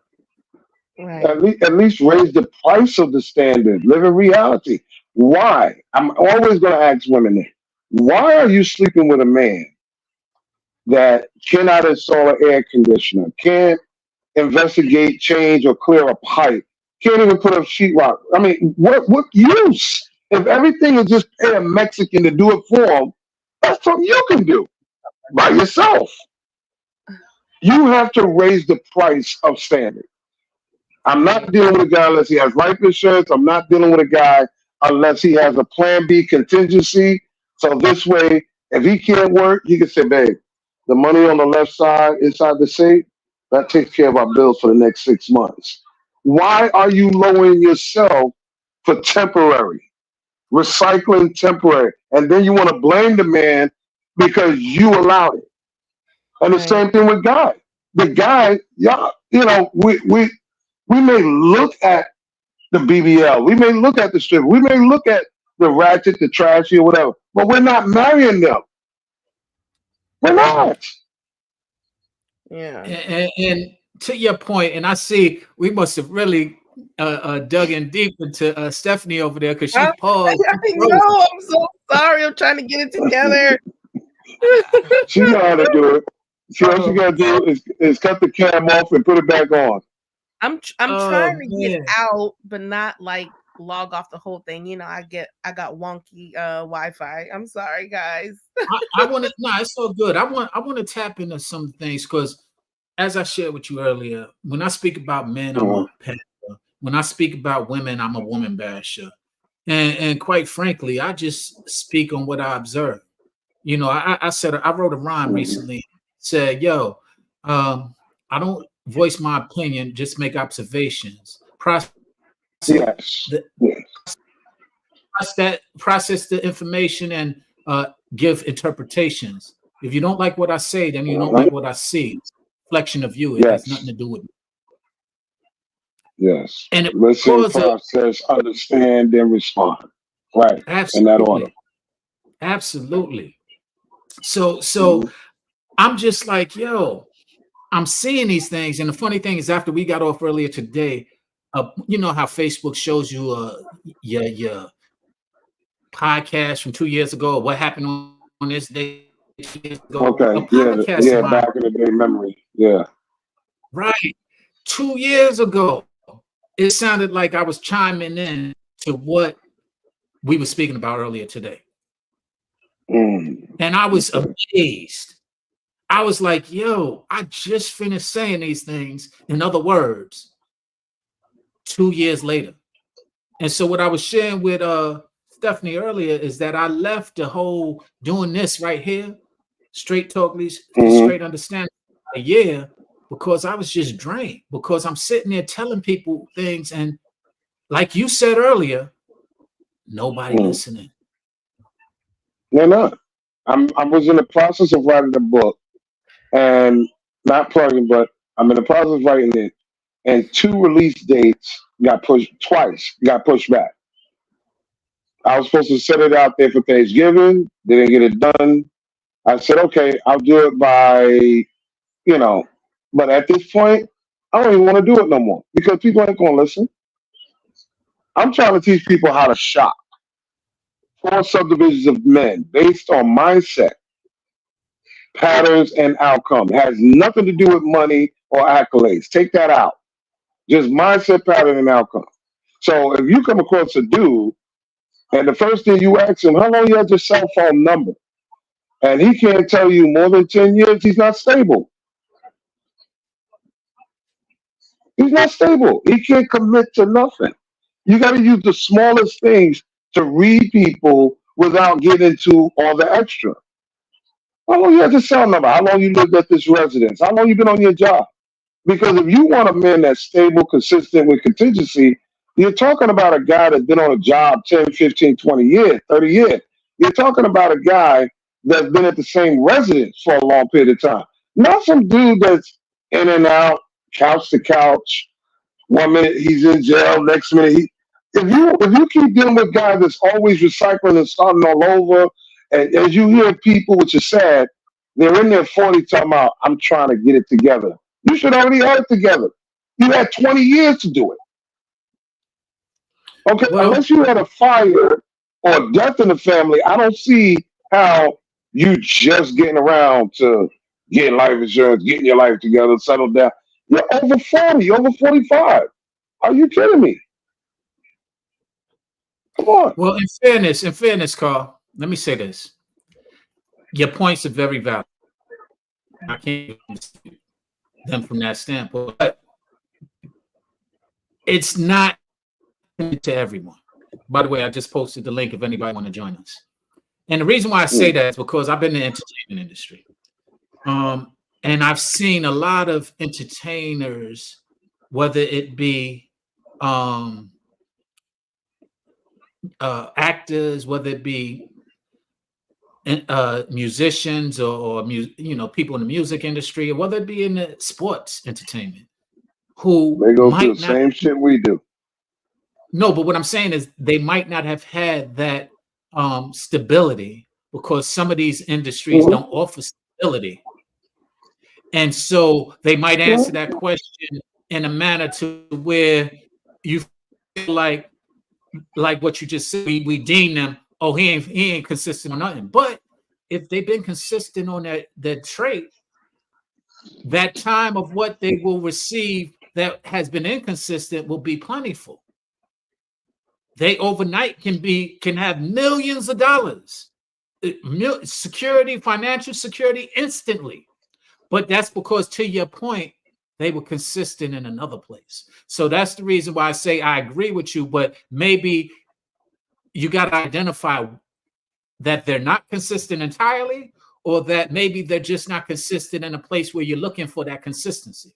Right. At least raise the price of the standard. Live in reality. Why? I'm always going to ask women that. Why are you sleeping with a man that cannot install an air conditioner, can't investigate, change, or clear a pipe, can't even put up sheetrock? I mean, what use? If everything is just pay a Mexican to do it for him, that's something you can do by yourself. You have to raise the price of standard. I'm not dealing with a guy unless he has life insurance. I'm not dealing with a guy unless he has a plan B contingency. So this way, if he can't work, he can say, babe, the money on the left side inside the safe, that takes care of our bills for the next 6 months. Why are you lowering yourself for temporary, recycling temporary, and then you want to blame the man because you allowed it? And the Right. same thing with guy. The guy, y'all, we may look at the BBL, we may look at the strip, we may look at the ratchet, the trashy, or whatever, but we're not marrying them. We're not. Yeah. And to your point, and I see we must have really dug in deep into Stephanie over there because she paused. I know. I'm so sorry. I'm trying to get it together. She know how to do it. See, all she gotta do is cut the cam off and put it back on. I'm Oh, trying to get man. out, but not like log off the whole thing. You know, I got wonky Wi-Fi. I'm sorry, guys. I want to. No, it's so good. I want to tap into some things because, as I shared with you earlier, when I speak about men, I'm a pastor. When I speak about women, I'm a woman basher. And quite frankly, I just speak on what I observe. You know, I said I wrote a rhyme recently. Said, "Yo, I don't voice my opinion, just make observations. Process Yes. the, Yes. process the information and give interpretations. If you don't like what I say, then you don't like what I see. It's a reflection of you. It has nothing to do with me. Yes. And it Listen, was process, understand, then respond. Right. In that order. Absolutely. So I'm just like, yo, I'm seeing these things. And the funny thing is, after we got off earlier today, you know how Facebook shows you your podcast from 2 years ago, what happened on this day 2 years ago. Okay. A podcast Yeah, of mine, back in the day memory. Yeah. right, 2 years ago, it sounded like I was chiming in to what we were speaking about earlier today. And I was amazed. I was like, yo, I just finished saying these things. In other words, 2 years later. And so what I was sharing with Stephanie earlier is that I left the whole doing this right here, straight talk, straight understanding, a year because I was just drained. Because I'm sitting there telling people things, and like you said earlier, nobody listening. They're not. I was in the process of writing a book and not plugging, but I'm in the process of writing it. And 2 release dates got pushed twice, got pushed back. I was supposed to set it out there for Thanksgiving. They didn't get it done. I said, okay, I'll do it by, but at this point, I don't even want to do it no more because people ain't going to listen. I'm trying to teach people how to shop. 4 subdivisions of men based on mindset, patterns, and outcome. It has nothing to do with money or accolades. Take that out. Just mindset, pattern, and outcome. So if you come across a dude and the first thing you ask him, how long you have your cell phone number? And he can't tell you more than 10 years, he's not stable. He's not stable. He can't commit to nothing. You got to use the smallest things to read people without getting into all the extra. How long you have your cell number? How long you lived at this residence? How long you been on your job? Because if you want a man that's stable, consistent with contingency, you're talking about a guy that's been on a job 10, 15, 20 years, 30 years. You're talking about a guy that's been at the same residence for a long period of time. Not some dude that's in and out, couch to couch. 1 minute he's in jail, next minute he. If you keep dealing with guys that's always recycling and starting all over, and as you hear people, which is sad, they're in their 40s talking about, I'm trying to get it together. You should already have it together. You had 20 years to do it. Okay, Well, unless you had a fire or death in the family, I don't see how you just getting around to getting life insurance, getting your life together, settle down. You're over 40, you're over 45. Are you kidding me? Come on. well, in fairness, Carl, let me say this. Your points are very valid. I can't dispute them from that standpoint, but it's not to everyone. By the way, I just posted the link if anybody want to join us. And the reason why I say that is because I've been in the entertainment industry. And I've seen a lot of entertainers, whether it be actors, whether it be musicians or people in the music industry, or whether it be in the sports entertainment, who They go through might the not. same shit we do. No, but what I'm saying is they might not have had that stability, because some of these industries don't offer stability. And so they might answer that question in a manner to where you feel like what you just said, we deem them, oh, he ain't consistent on nothing. But if they've been consistent on that trait, that time of what they will receive that has been inconsistent will be plentiful. They overnight can have millions of dollars, security, financial security instantly. But that's because, to your point, they were consistent in another place. So that's the reason why I say I agree with you, but maybe you got to identify that they're not consistent entirely, or that maybe they're just not consistent in a place where you're looking for that consistency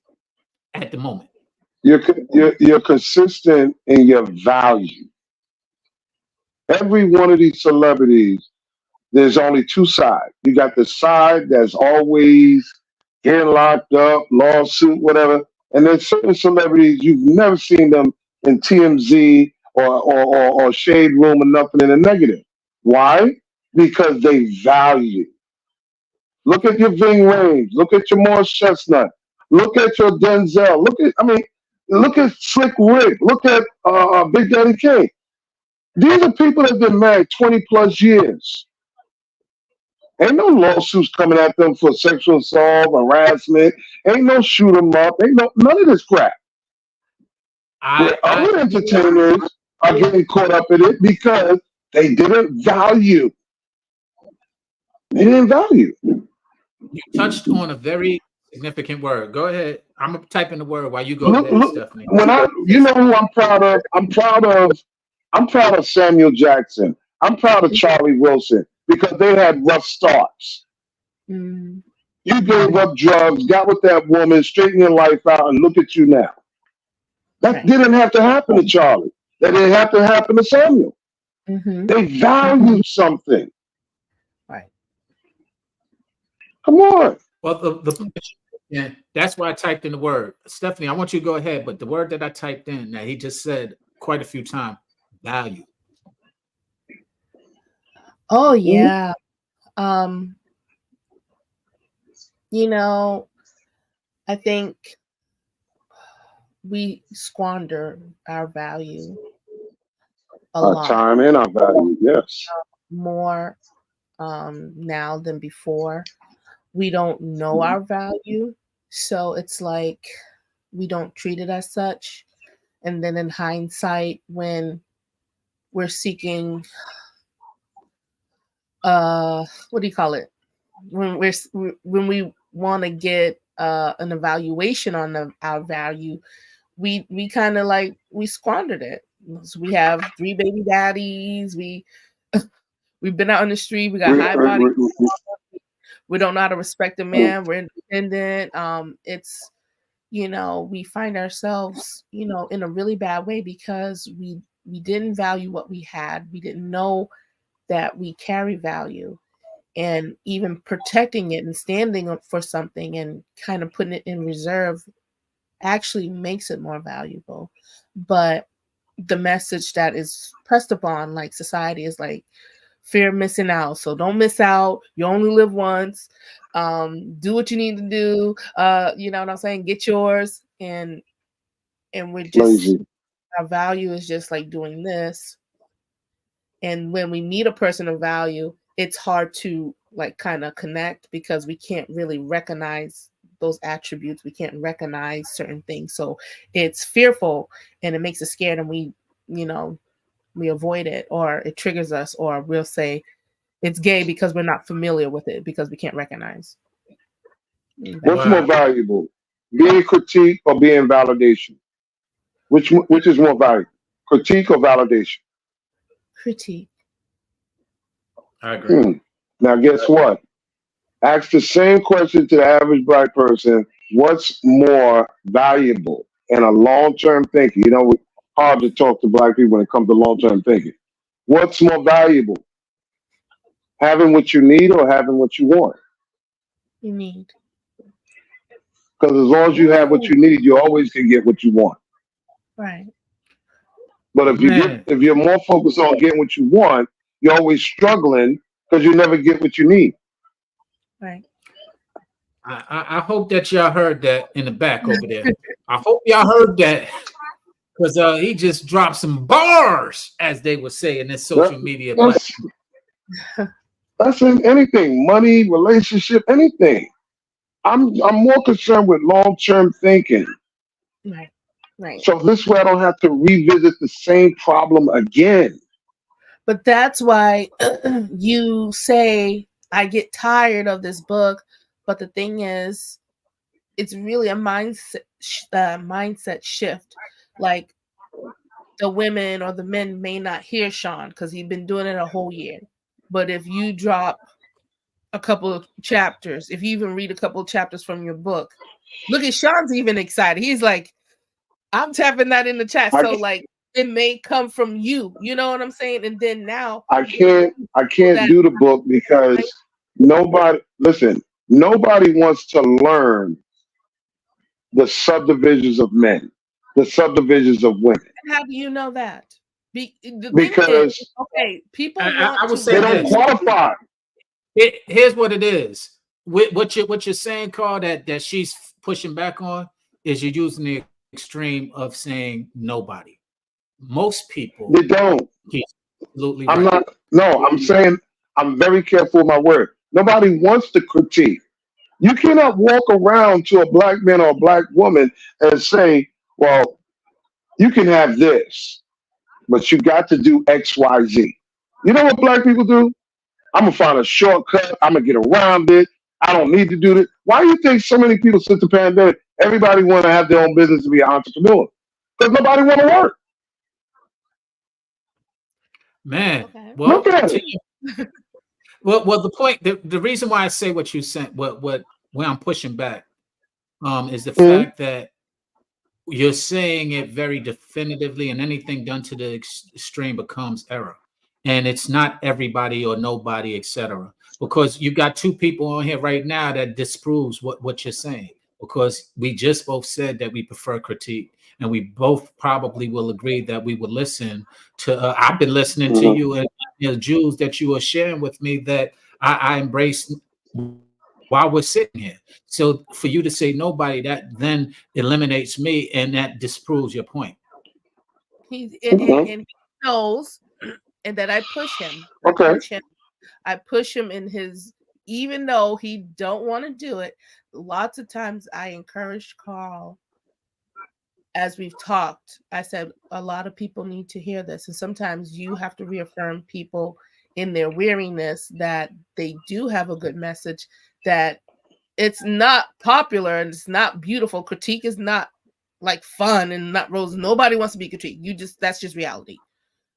at the moment. You're consistent in your value. Every one of these celebrities, there's only two sides. You got the side that's always getting locked up, lawsuit, whatever. And there's certain celebrities you've never seen them in TMZ or Shade Room or nothing in a negative. Why? Because they value. Look at your Ving Rhames. Look at your Morris Chestnut. Look at your Denzel. Look at Slick Rick. Look at Big Daddy Kane. These are people that have been married 20 plus years. Ain't no lawsuits coming at them for sexual assault, harassment. Ain't no shoot 'em up. Ain't none of this crap. Other entertainers are getting caught up in it because they didn't value. They didn't value. You touched on a very significant word. Go ahead. I'm gonna type in the word while you go ahead, Stephanie. You know who I'm proud of? I'm proud of Samuel Jackson. I'm proud of Charlie Wilson, because they had rough starts. Mm. You gave up drugs, got with that woman, straightened your life out, and look at you now. That didn't have to happen to Charlie. That didn't have to happen to Samuel. Mm-hmm. They valued something. Right. Come on. Well, yeah, that's why I typed in the word. Stephanie, I want you to go ahead, but the word that I typed in that he just said quite a few times, value. Oh yeah. I think we squander our value a Our lot time and our value, yes. more now than before. We don't know our value, so it's like we don't treat it as such. And then in hindsight, when we're seeking what do you call it, when we want to get an evaluation on our value, we kind of like we squandered it. So we have 3 baby daddies, we've been out in the street, we got high body, we don't know how to respect a man, we're independent. It's we find ourselves in a really bad way because we didn't value what we had. We didn't know that we carry value, and even protecting it and standing up for something and kind of putting it in reserve actually makes it more valuable. But the message that is pressed upon like society is like fear of missing out. So don't miss out. You only live once. Do what you need to do. You know what I'm saying? Get yours. And we're just, our value is just like doing this. And when we meet a person of value, it's hard to like kind of connect because we can't really recognize those attributes. We can't recognize certain things. So it's fearful and it makes us scared, and we avoid it, or it triggers us, or we'll say it's gay because we're not familiar with it, because we can't recognize. What's more valuable, being critique or being validation? Which is more valuable, critique or validation? Critique. I agree. Now, guess what? Ask the same question to the average black person: what's more valuable in a long-term thinking? You know, hard to talk to black people when it comes to long-term thinking. What's more valuable, having what you need or having what you want? You need. Because as long as you have what Ooh, you need, you always can get what you want. right, But Man, if you're more focused on getting what you want, you're always struggling because you never get what you need. right. I hope that y'all heard that in the back over there. I hope y'all heard that because he just dropped some bars, as they would say in this social That, media platform. that's that's in anything, money, relationship, anything. I'm more concerned with long term thinking. Right, right. So this way I don't have to revisit the same problem again. But that's why you say, I get tired of this book. But the thing is, it's really a mindset shift. Like the women or the men may not hear Sean because he's been doing it a whole year. But if you drop a couple of chapters, if you even read a couple of chapters from your book, look at Sean's even excited. He's like, I'm tapping that in the chat. I, So like it may come from you. You know what I'm saying? And then now I people can't that do the book because nobody listen, nobody wants to learn the subdivisions of men, the subdivisions of women. how do you know that? The thing is, Because okay, people I want would to they say don't this. recognize. qualify. Here's what it is. What you're saying, Carl, that she's pushing back on is you're using the extreme of saying nobody. Most people, They don't. he's absolutely I'm right. not no, I'm saying I'm very careful with my word. Nobody wants to critique. You cannot walk around to a black man or a black woman and say, well, you can have this, but you got to do X, Y, Z. You know what black people do? I'm gonna find a shortcut. I'm gonna get around it. I don't need to do this. Why do you think so many people since the pandemic, everybody want to have their own business to be an entrepreneur? Because nobody want to work. Man, Okay. Look well, at it. well, the point, the reason why I say what you said, where I'm pushing back, is the Mhm. fact that you're saying it very definitively, and anything done to the extreme becomes error. And it's not everybody or nobody, etc. Because you got two people on here right now that disproves what you're saying. Because we just both said that we prefer critique, and we both probably will agree that we would listen to. I've been listening to Mhm. you and the Jews that you were sharing with me that I embrace while we're sitting here. So for you to say nobody, that then eliminates me, and that disproves your point. He's Mhm. and he knows, and that I push him. Okay. I push him in his, even though he don't want to do it. Lots of times I encourage Carl as we've talked. I said a lot of people need to hear this, and sometimes you have to reaffirm people in their weariness that they do have a good message, that it's not popular and it's not beautiful. Critique is not like fun and not rose. Nobody wants to be critiqued. That's just reality.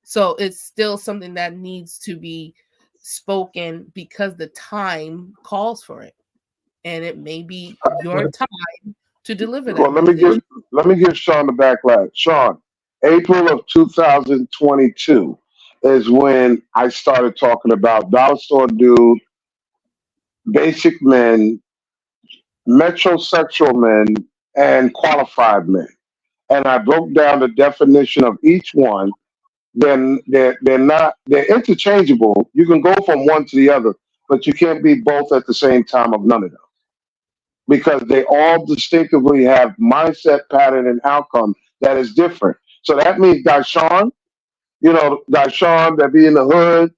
So it's still something that needs to be spoken because the time calls for it. And it may be your Well, time to deliver Well, that message. let me give Sean the backlash. Sean, April of 2022 is when I started talking about dollar store dude, basic men, metrosexual men, and qualified men. And I broke down the definition of each one. Then they're interchangeable. You can go from one to the other, but you can't be both at the same time of none of them because they all distinctively have mindset pattern and outcome that is different. So that means Dashawn, Dashawn that be in the hood,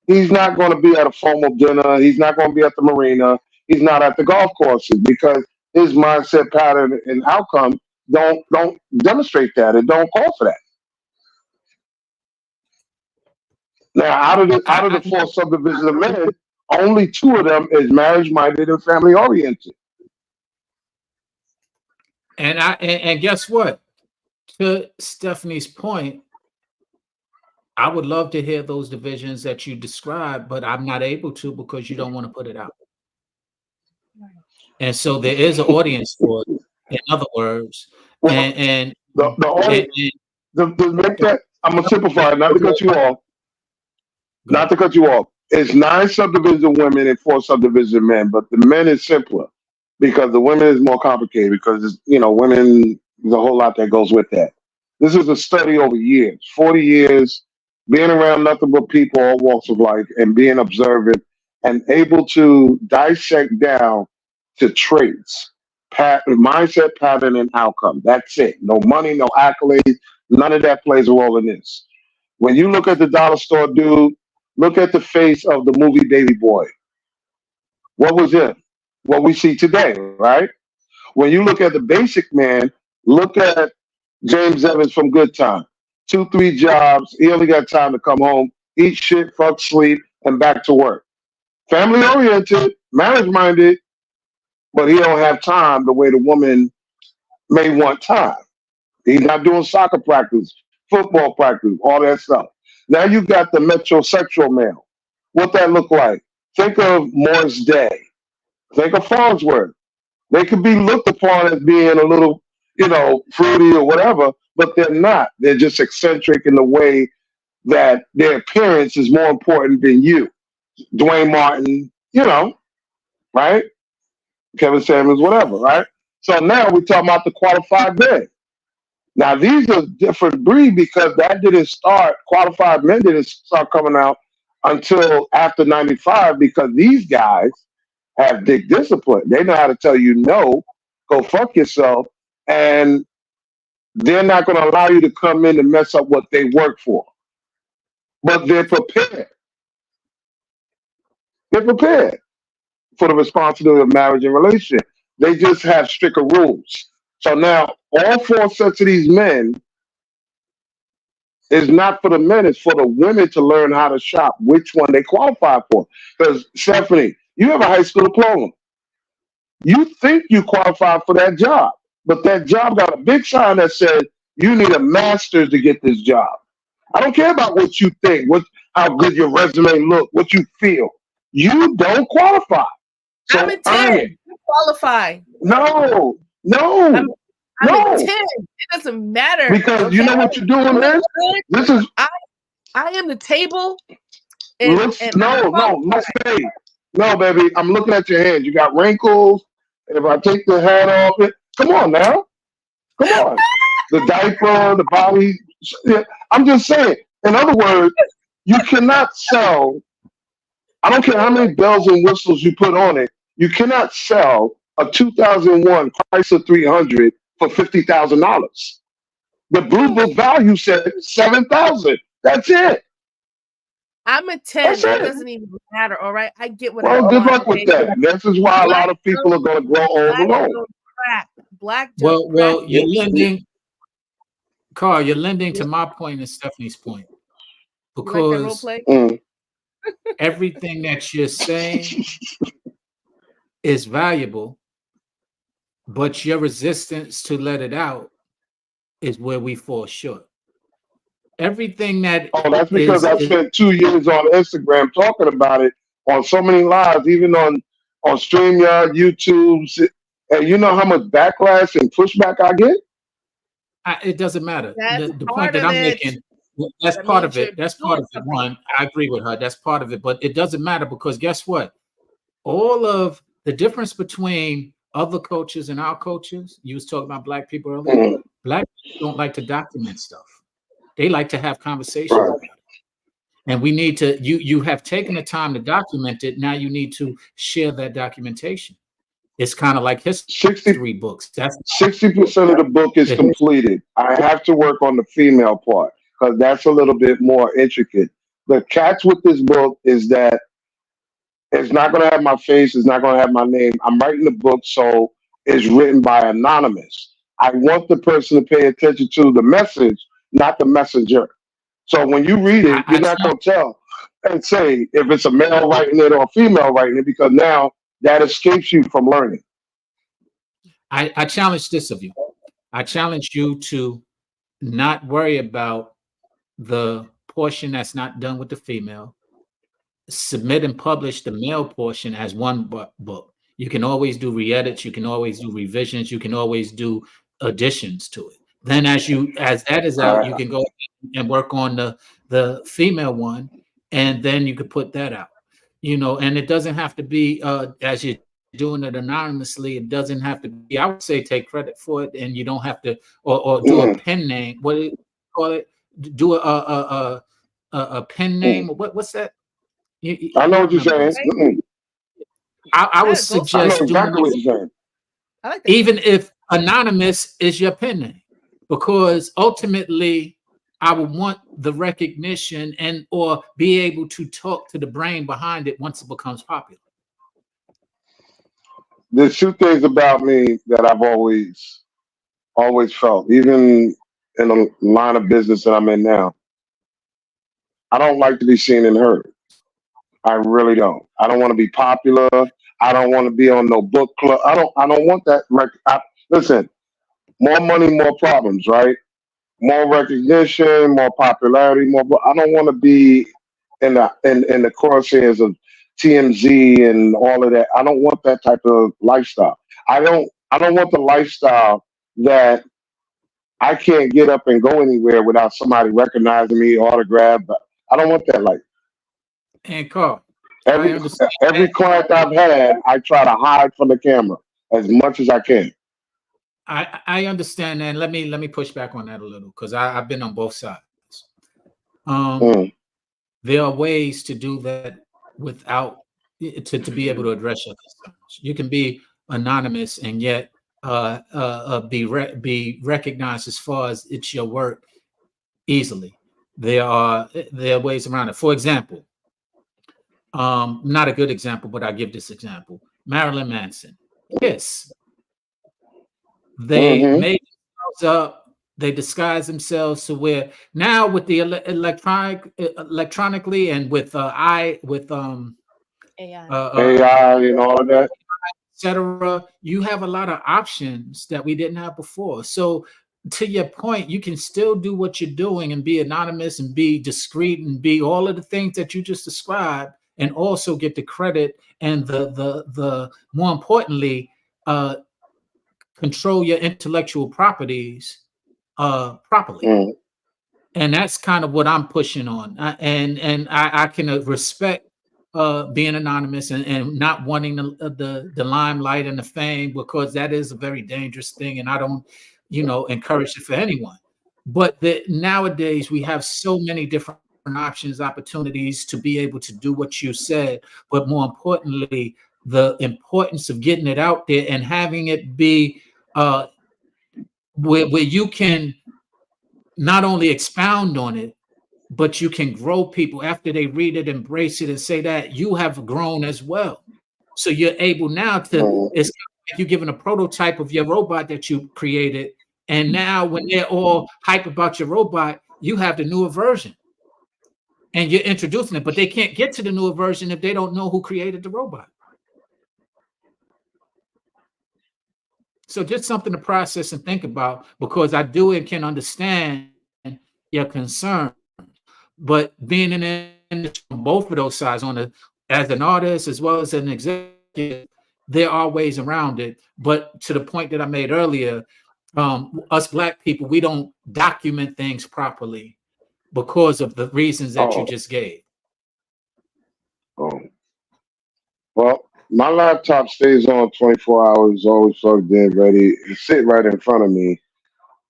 he's not going to be at a formal dinner. He's not going to be at the marina. He's not at the golf courses because his mindset pattern and outcome don't demonstrate that. It don't call for that. Now, out of I, the four subdivisions of men, only two of them is marriage minded and family oriented. and guess what? To Stephanie's point, I would love to hear those divisions that you described, but I'm not able to because you don't want to put it out. And so there is an audience for it, in other words. Well, And the and, audience, and to make that, I'm gonna simplify it, not to cut you off. go Not ahead. to cut you off. It's 9 subdivision women and 4 subdivision men, but the men is simpler because the women is more complicated because women, there's a whole lot that goes with that. This is a study over years, 40 years, being around nothing but people, all walks of life, and being observant and able to dissect down to traits, mindset, pattern, and outcome. That's it. No money, no accolades, none of that plays a role in this. When you look at the dollar store dude, look at the face of the movie Baby Boy. What was it? What we see today, right? When you look at the basic man, look at James Evans from Good Time. 2, 3 jobs. He only got time to come home, eat shit, fuck, sleep, and back to work. Family oriented, marriage minded, but he don't have time the way the woman may want time. He's not doing soccer practice, football practice, all that stuff. Now you got the metrosexual male. What that look like? Think of Morris Day. Think of Farnsworth. They could be looked upon as being a little, fruity or whatever, but they're not. They're just eccentric in the way that their appearance is more important than you. Dwayne Martin, right? Kevin Samuels, whatever, right? So now we're talking about the qualified men. Now these are different breed because that didn't start. Qualified men didn't start coming out until after '95 because these guys have big discipline. They know how to tell you no, go fuck yourself, and they're not going to allow you to come in and mess up what they work for. But they're prepared. They're prepared for the responsibility of marriage and relationship. They just have stricter rules. So now all 4 sets of these men is not for the men, it's for the women to learn how to shop, which one they qualify for. Because Stephanie, you have a high school diploma. You think you qualify for that job, but that job got a big sign that said you need a master's to get this job. I don't care about what you think, how good your resume look, what you feel. You don't qualify. So I'm a earn 10. it. You qualify. No, I'm a no. 10. It doesn't matter. Because you know what you're doing, You man? look good. This is I am the table. And, looks and no, hey, no, baby. I'm looking at your hands. You got wrinkles. And if I take the hat off, come on now. Come on. The diaper, the body. Yeah, I'm just saying. In other words, you cannot sell. I don't care how many bells and whistles you put on it. You cannot sell a 2001 Chrysler 300 for $50,000. The Blue Book value said 7,000. That's it. I'm a 10. That's It it. doesn't even matter. All right. I get what I Well, good want. luck with that. This is why a lot of people are going to grow old Black alone. don't crack. Black don't well, crack. you're lending, Carl. You're lending to my point and Stephanie's point You like that role because play? everything that you're saying is valuable, but your resistance to let it out is where we fall short. Everything that Oh, that's because I is spent 2 years on Instagram talking about it on so many lives, even on StreamYard, YouTube. And you know how much backlash and pushback I get? it doesn't matter. That's The point part that of I'm it. making, that's That part means of it. you're That's part doing of it. something. One, I agree with her. That's part of it, but it doesn't matter because guess what? All of the difference between other coaches and our coaches, you was talking about black people earlier. Mhm. Black people don't like to document stuff. They like to have conversations Right. about it. And we need to, you have taken the time to document it. Now you need to share that documentation. It's kind of like 60, history books. That's 60% of the book is it. completed. I have to work on the female part because that's a little bit more intricate. The catch with this book is that it's not going to have my face. It's not going to have my name. I'm writing the book, so it's written by anonymous. I want the person to pay attention to the message, not the messenger. So when you read it, I you're not going to tell and say if it's a male writing it or a female writing it because now that escapes you from learning. I challenge this of you. I challenge you to not worry about the portion that's not done with the female. Submit and publish the male portion as one book. You can always do re-edits, you can always do revisions, you can always do additions to it. Then as that is out, you can go and work on the female one, and then you could put that out. And it doesn't have to be as you're doing it anonymously. It doesn't have to be. I would say take credit for it, and you don't have to, or do a pen name. What do you call it? Do a pen name. What's that? I know what you're saying. I would Yeah, go for it. I suggest know doing exactly what it, you're saying. I like that. even if anonymous is your pen name, because ultimately I would want the recognition and or be able to talk to the brain behind it once it becomes popular. There's two things about me that I've always felt, even in the line of business that I'm in now. I don't like to be seen and heard. I really don't. I don't want to be popular. I don't want to be on no book club. I don't want that. Listen, more money, more problems, right? More recognition, more popularity, more. I don't want to be in the crosshairs of TMZ and all of that. I don't want that type of lifestyle. I don't want the lifestyle that I can't get up and go anywhere without somebody recognizing me, autograph. But I don't want that life. And Carl, I Every understand every that. client I've had, I try to hide from the camera as much as I can. I understand that. And let me push back on that a little, because I've been on both sides. Um, Mm, there are ways to do that without to be able to address your concerns. You can be anonymous and yet be recognized as far as it's your work easily. There are ways around it. For example, not a good example, but I give this example. Marilyn Manson. Yes, they hmm made themselves up. They disguise themselves to where now with the electronically and with I with AI. AI and all of that. etc. You have a lot of options that we didn't have before. So to your point, you can still do what you're doing and be anonymous and be discreet and be all of the things that you just described, and also get the credit and the more importantly, uh, control your intellectual properties properly. Mm, And that's kind of what I'm pushing on. And I can respect being anonymous and not wanting the limelight and the fame, because that is a very dangerous thing, and I don't encourage it for anyone. But nowadays we have so many different options, opportunities to be able to do what you said, but more importantly, the importance of getting it out there and having it be uh, where you can not only expound on it, but you can grow people after they read it, embrace it, and say that you have grown as well. So you're able now to, mm. it's like you're given a prototype of your robot that you created. And now when they're all hype about your robot, you have the newer version and you're introducing it, but they can't get to the newer version if they don't know who created the robot. So just something to process and think about, because I do and can understand your concern. But being in on both of those sides, as an artist as well as an executive, there are ways around it. But to the point that I made earlier, us Black people, we don't document things properly because of the reasons that you Oh, just gave. oh. Well, my laptop stays on 24 hours, always plugged in, ready. It's sitting right in front of me.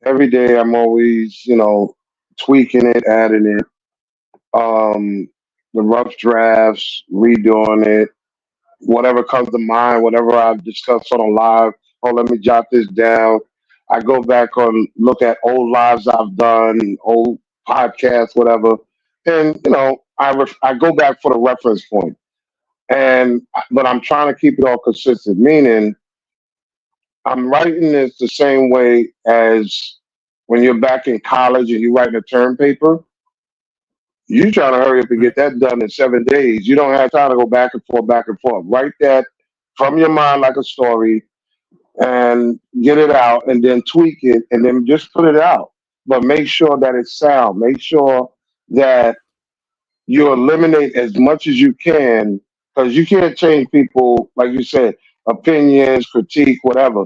Every day I'm always, tweaking it, adding it, um, the rough drafts, redoing it, whatever comes to mind, whatever I've discussed on a live. Oh, let me jot this down. I go back on, look at old lives I've done, old podcasts, whatever. And, I go back for the reference point. But I'm trying to keep it all consistent, meaning I'm writing this the same way as when you're back in college and you're writing a term paper. You trying to hurry up and Right. get that done in 7 days. You don't have time to go back and forth, back and forth. Write that from your mind like a story and get it out, and then tweak it and then just put it out. But make sure that it's sound. Make sure that you eliminate as much as you can, because you can't change people, like you said. opinions, critique, whatever,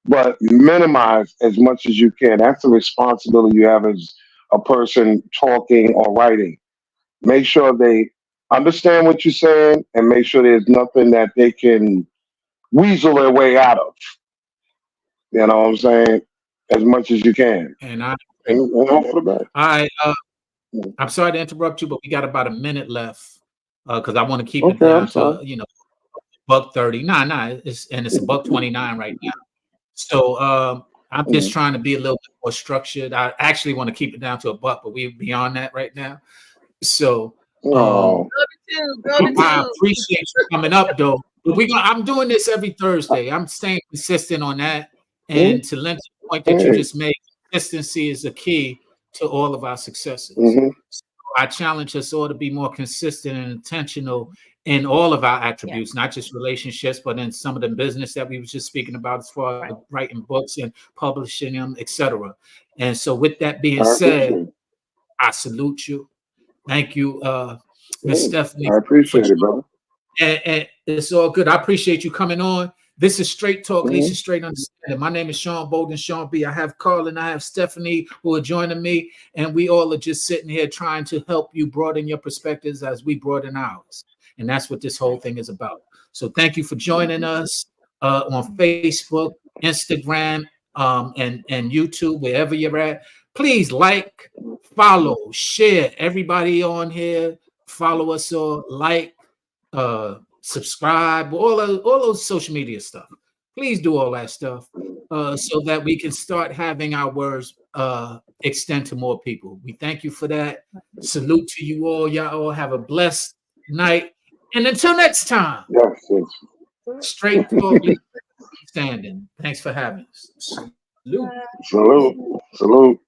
but minimize as much as you can. That's the responsibility you have as a person talking or writing. Make sure they understand what you're saying and make sure there's nothing that they can weasel their way out of. You know what I'm saying? As much as you can. And I, And hope for the best. I'm sorry to interrupt you, but we got about a minute left because I want to keep it Okay, I'm down to sorry. $1:30. Nah, it's $1:29 right now. So I'm just trying to be a little bit more structured. I actually want to keep it down to $1, but we're beyond that right now. So Oh, Go to I two. appreciate you coming up though. But I'm doing this every Thursday. I'm staying consistent on that. And to lend to the point that you hey. just made, consistency is the key to all of our successes. Mhm. I challenge us all to be more consistent and intentional in all of our attributes, not just relationships, but in some of the business that we were just speaking about as far as writing books and publishing them, etc. And so with that being I said, appreciate it. I salute you. Thank you, Miss Stephanie. I appreciate it, brother. And it's all good. I appreciate you coming on. This is Straight Talk, Mhm. Lisa Straight Understanding. My name is Sean Bolden, Sean B. I have Carl and I have Stephanie who are joining me, and we all are just sitting here trying to help you broaden your perspectives as we broaden ours. And that's what this whole thing is about. So thank you for joining us on Facebook, Instagram, and YouTube, wherever you're at. Please like, follow, share. Everybody on here, follow us or like, subscribe, all those social media stuff. Please do all that stuff so that we can start having our words extend to more people. We thank you for that. Salute to you all. Y'all all have a blessed night. And until next time, Yes, yes. Straight Talk, Lisa Standing. Thanks for having us. Salute. Salute. Salute.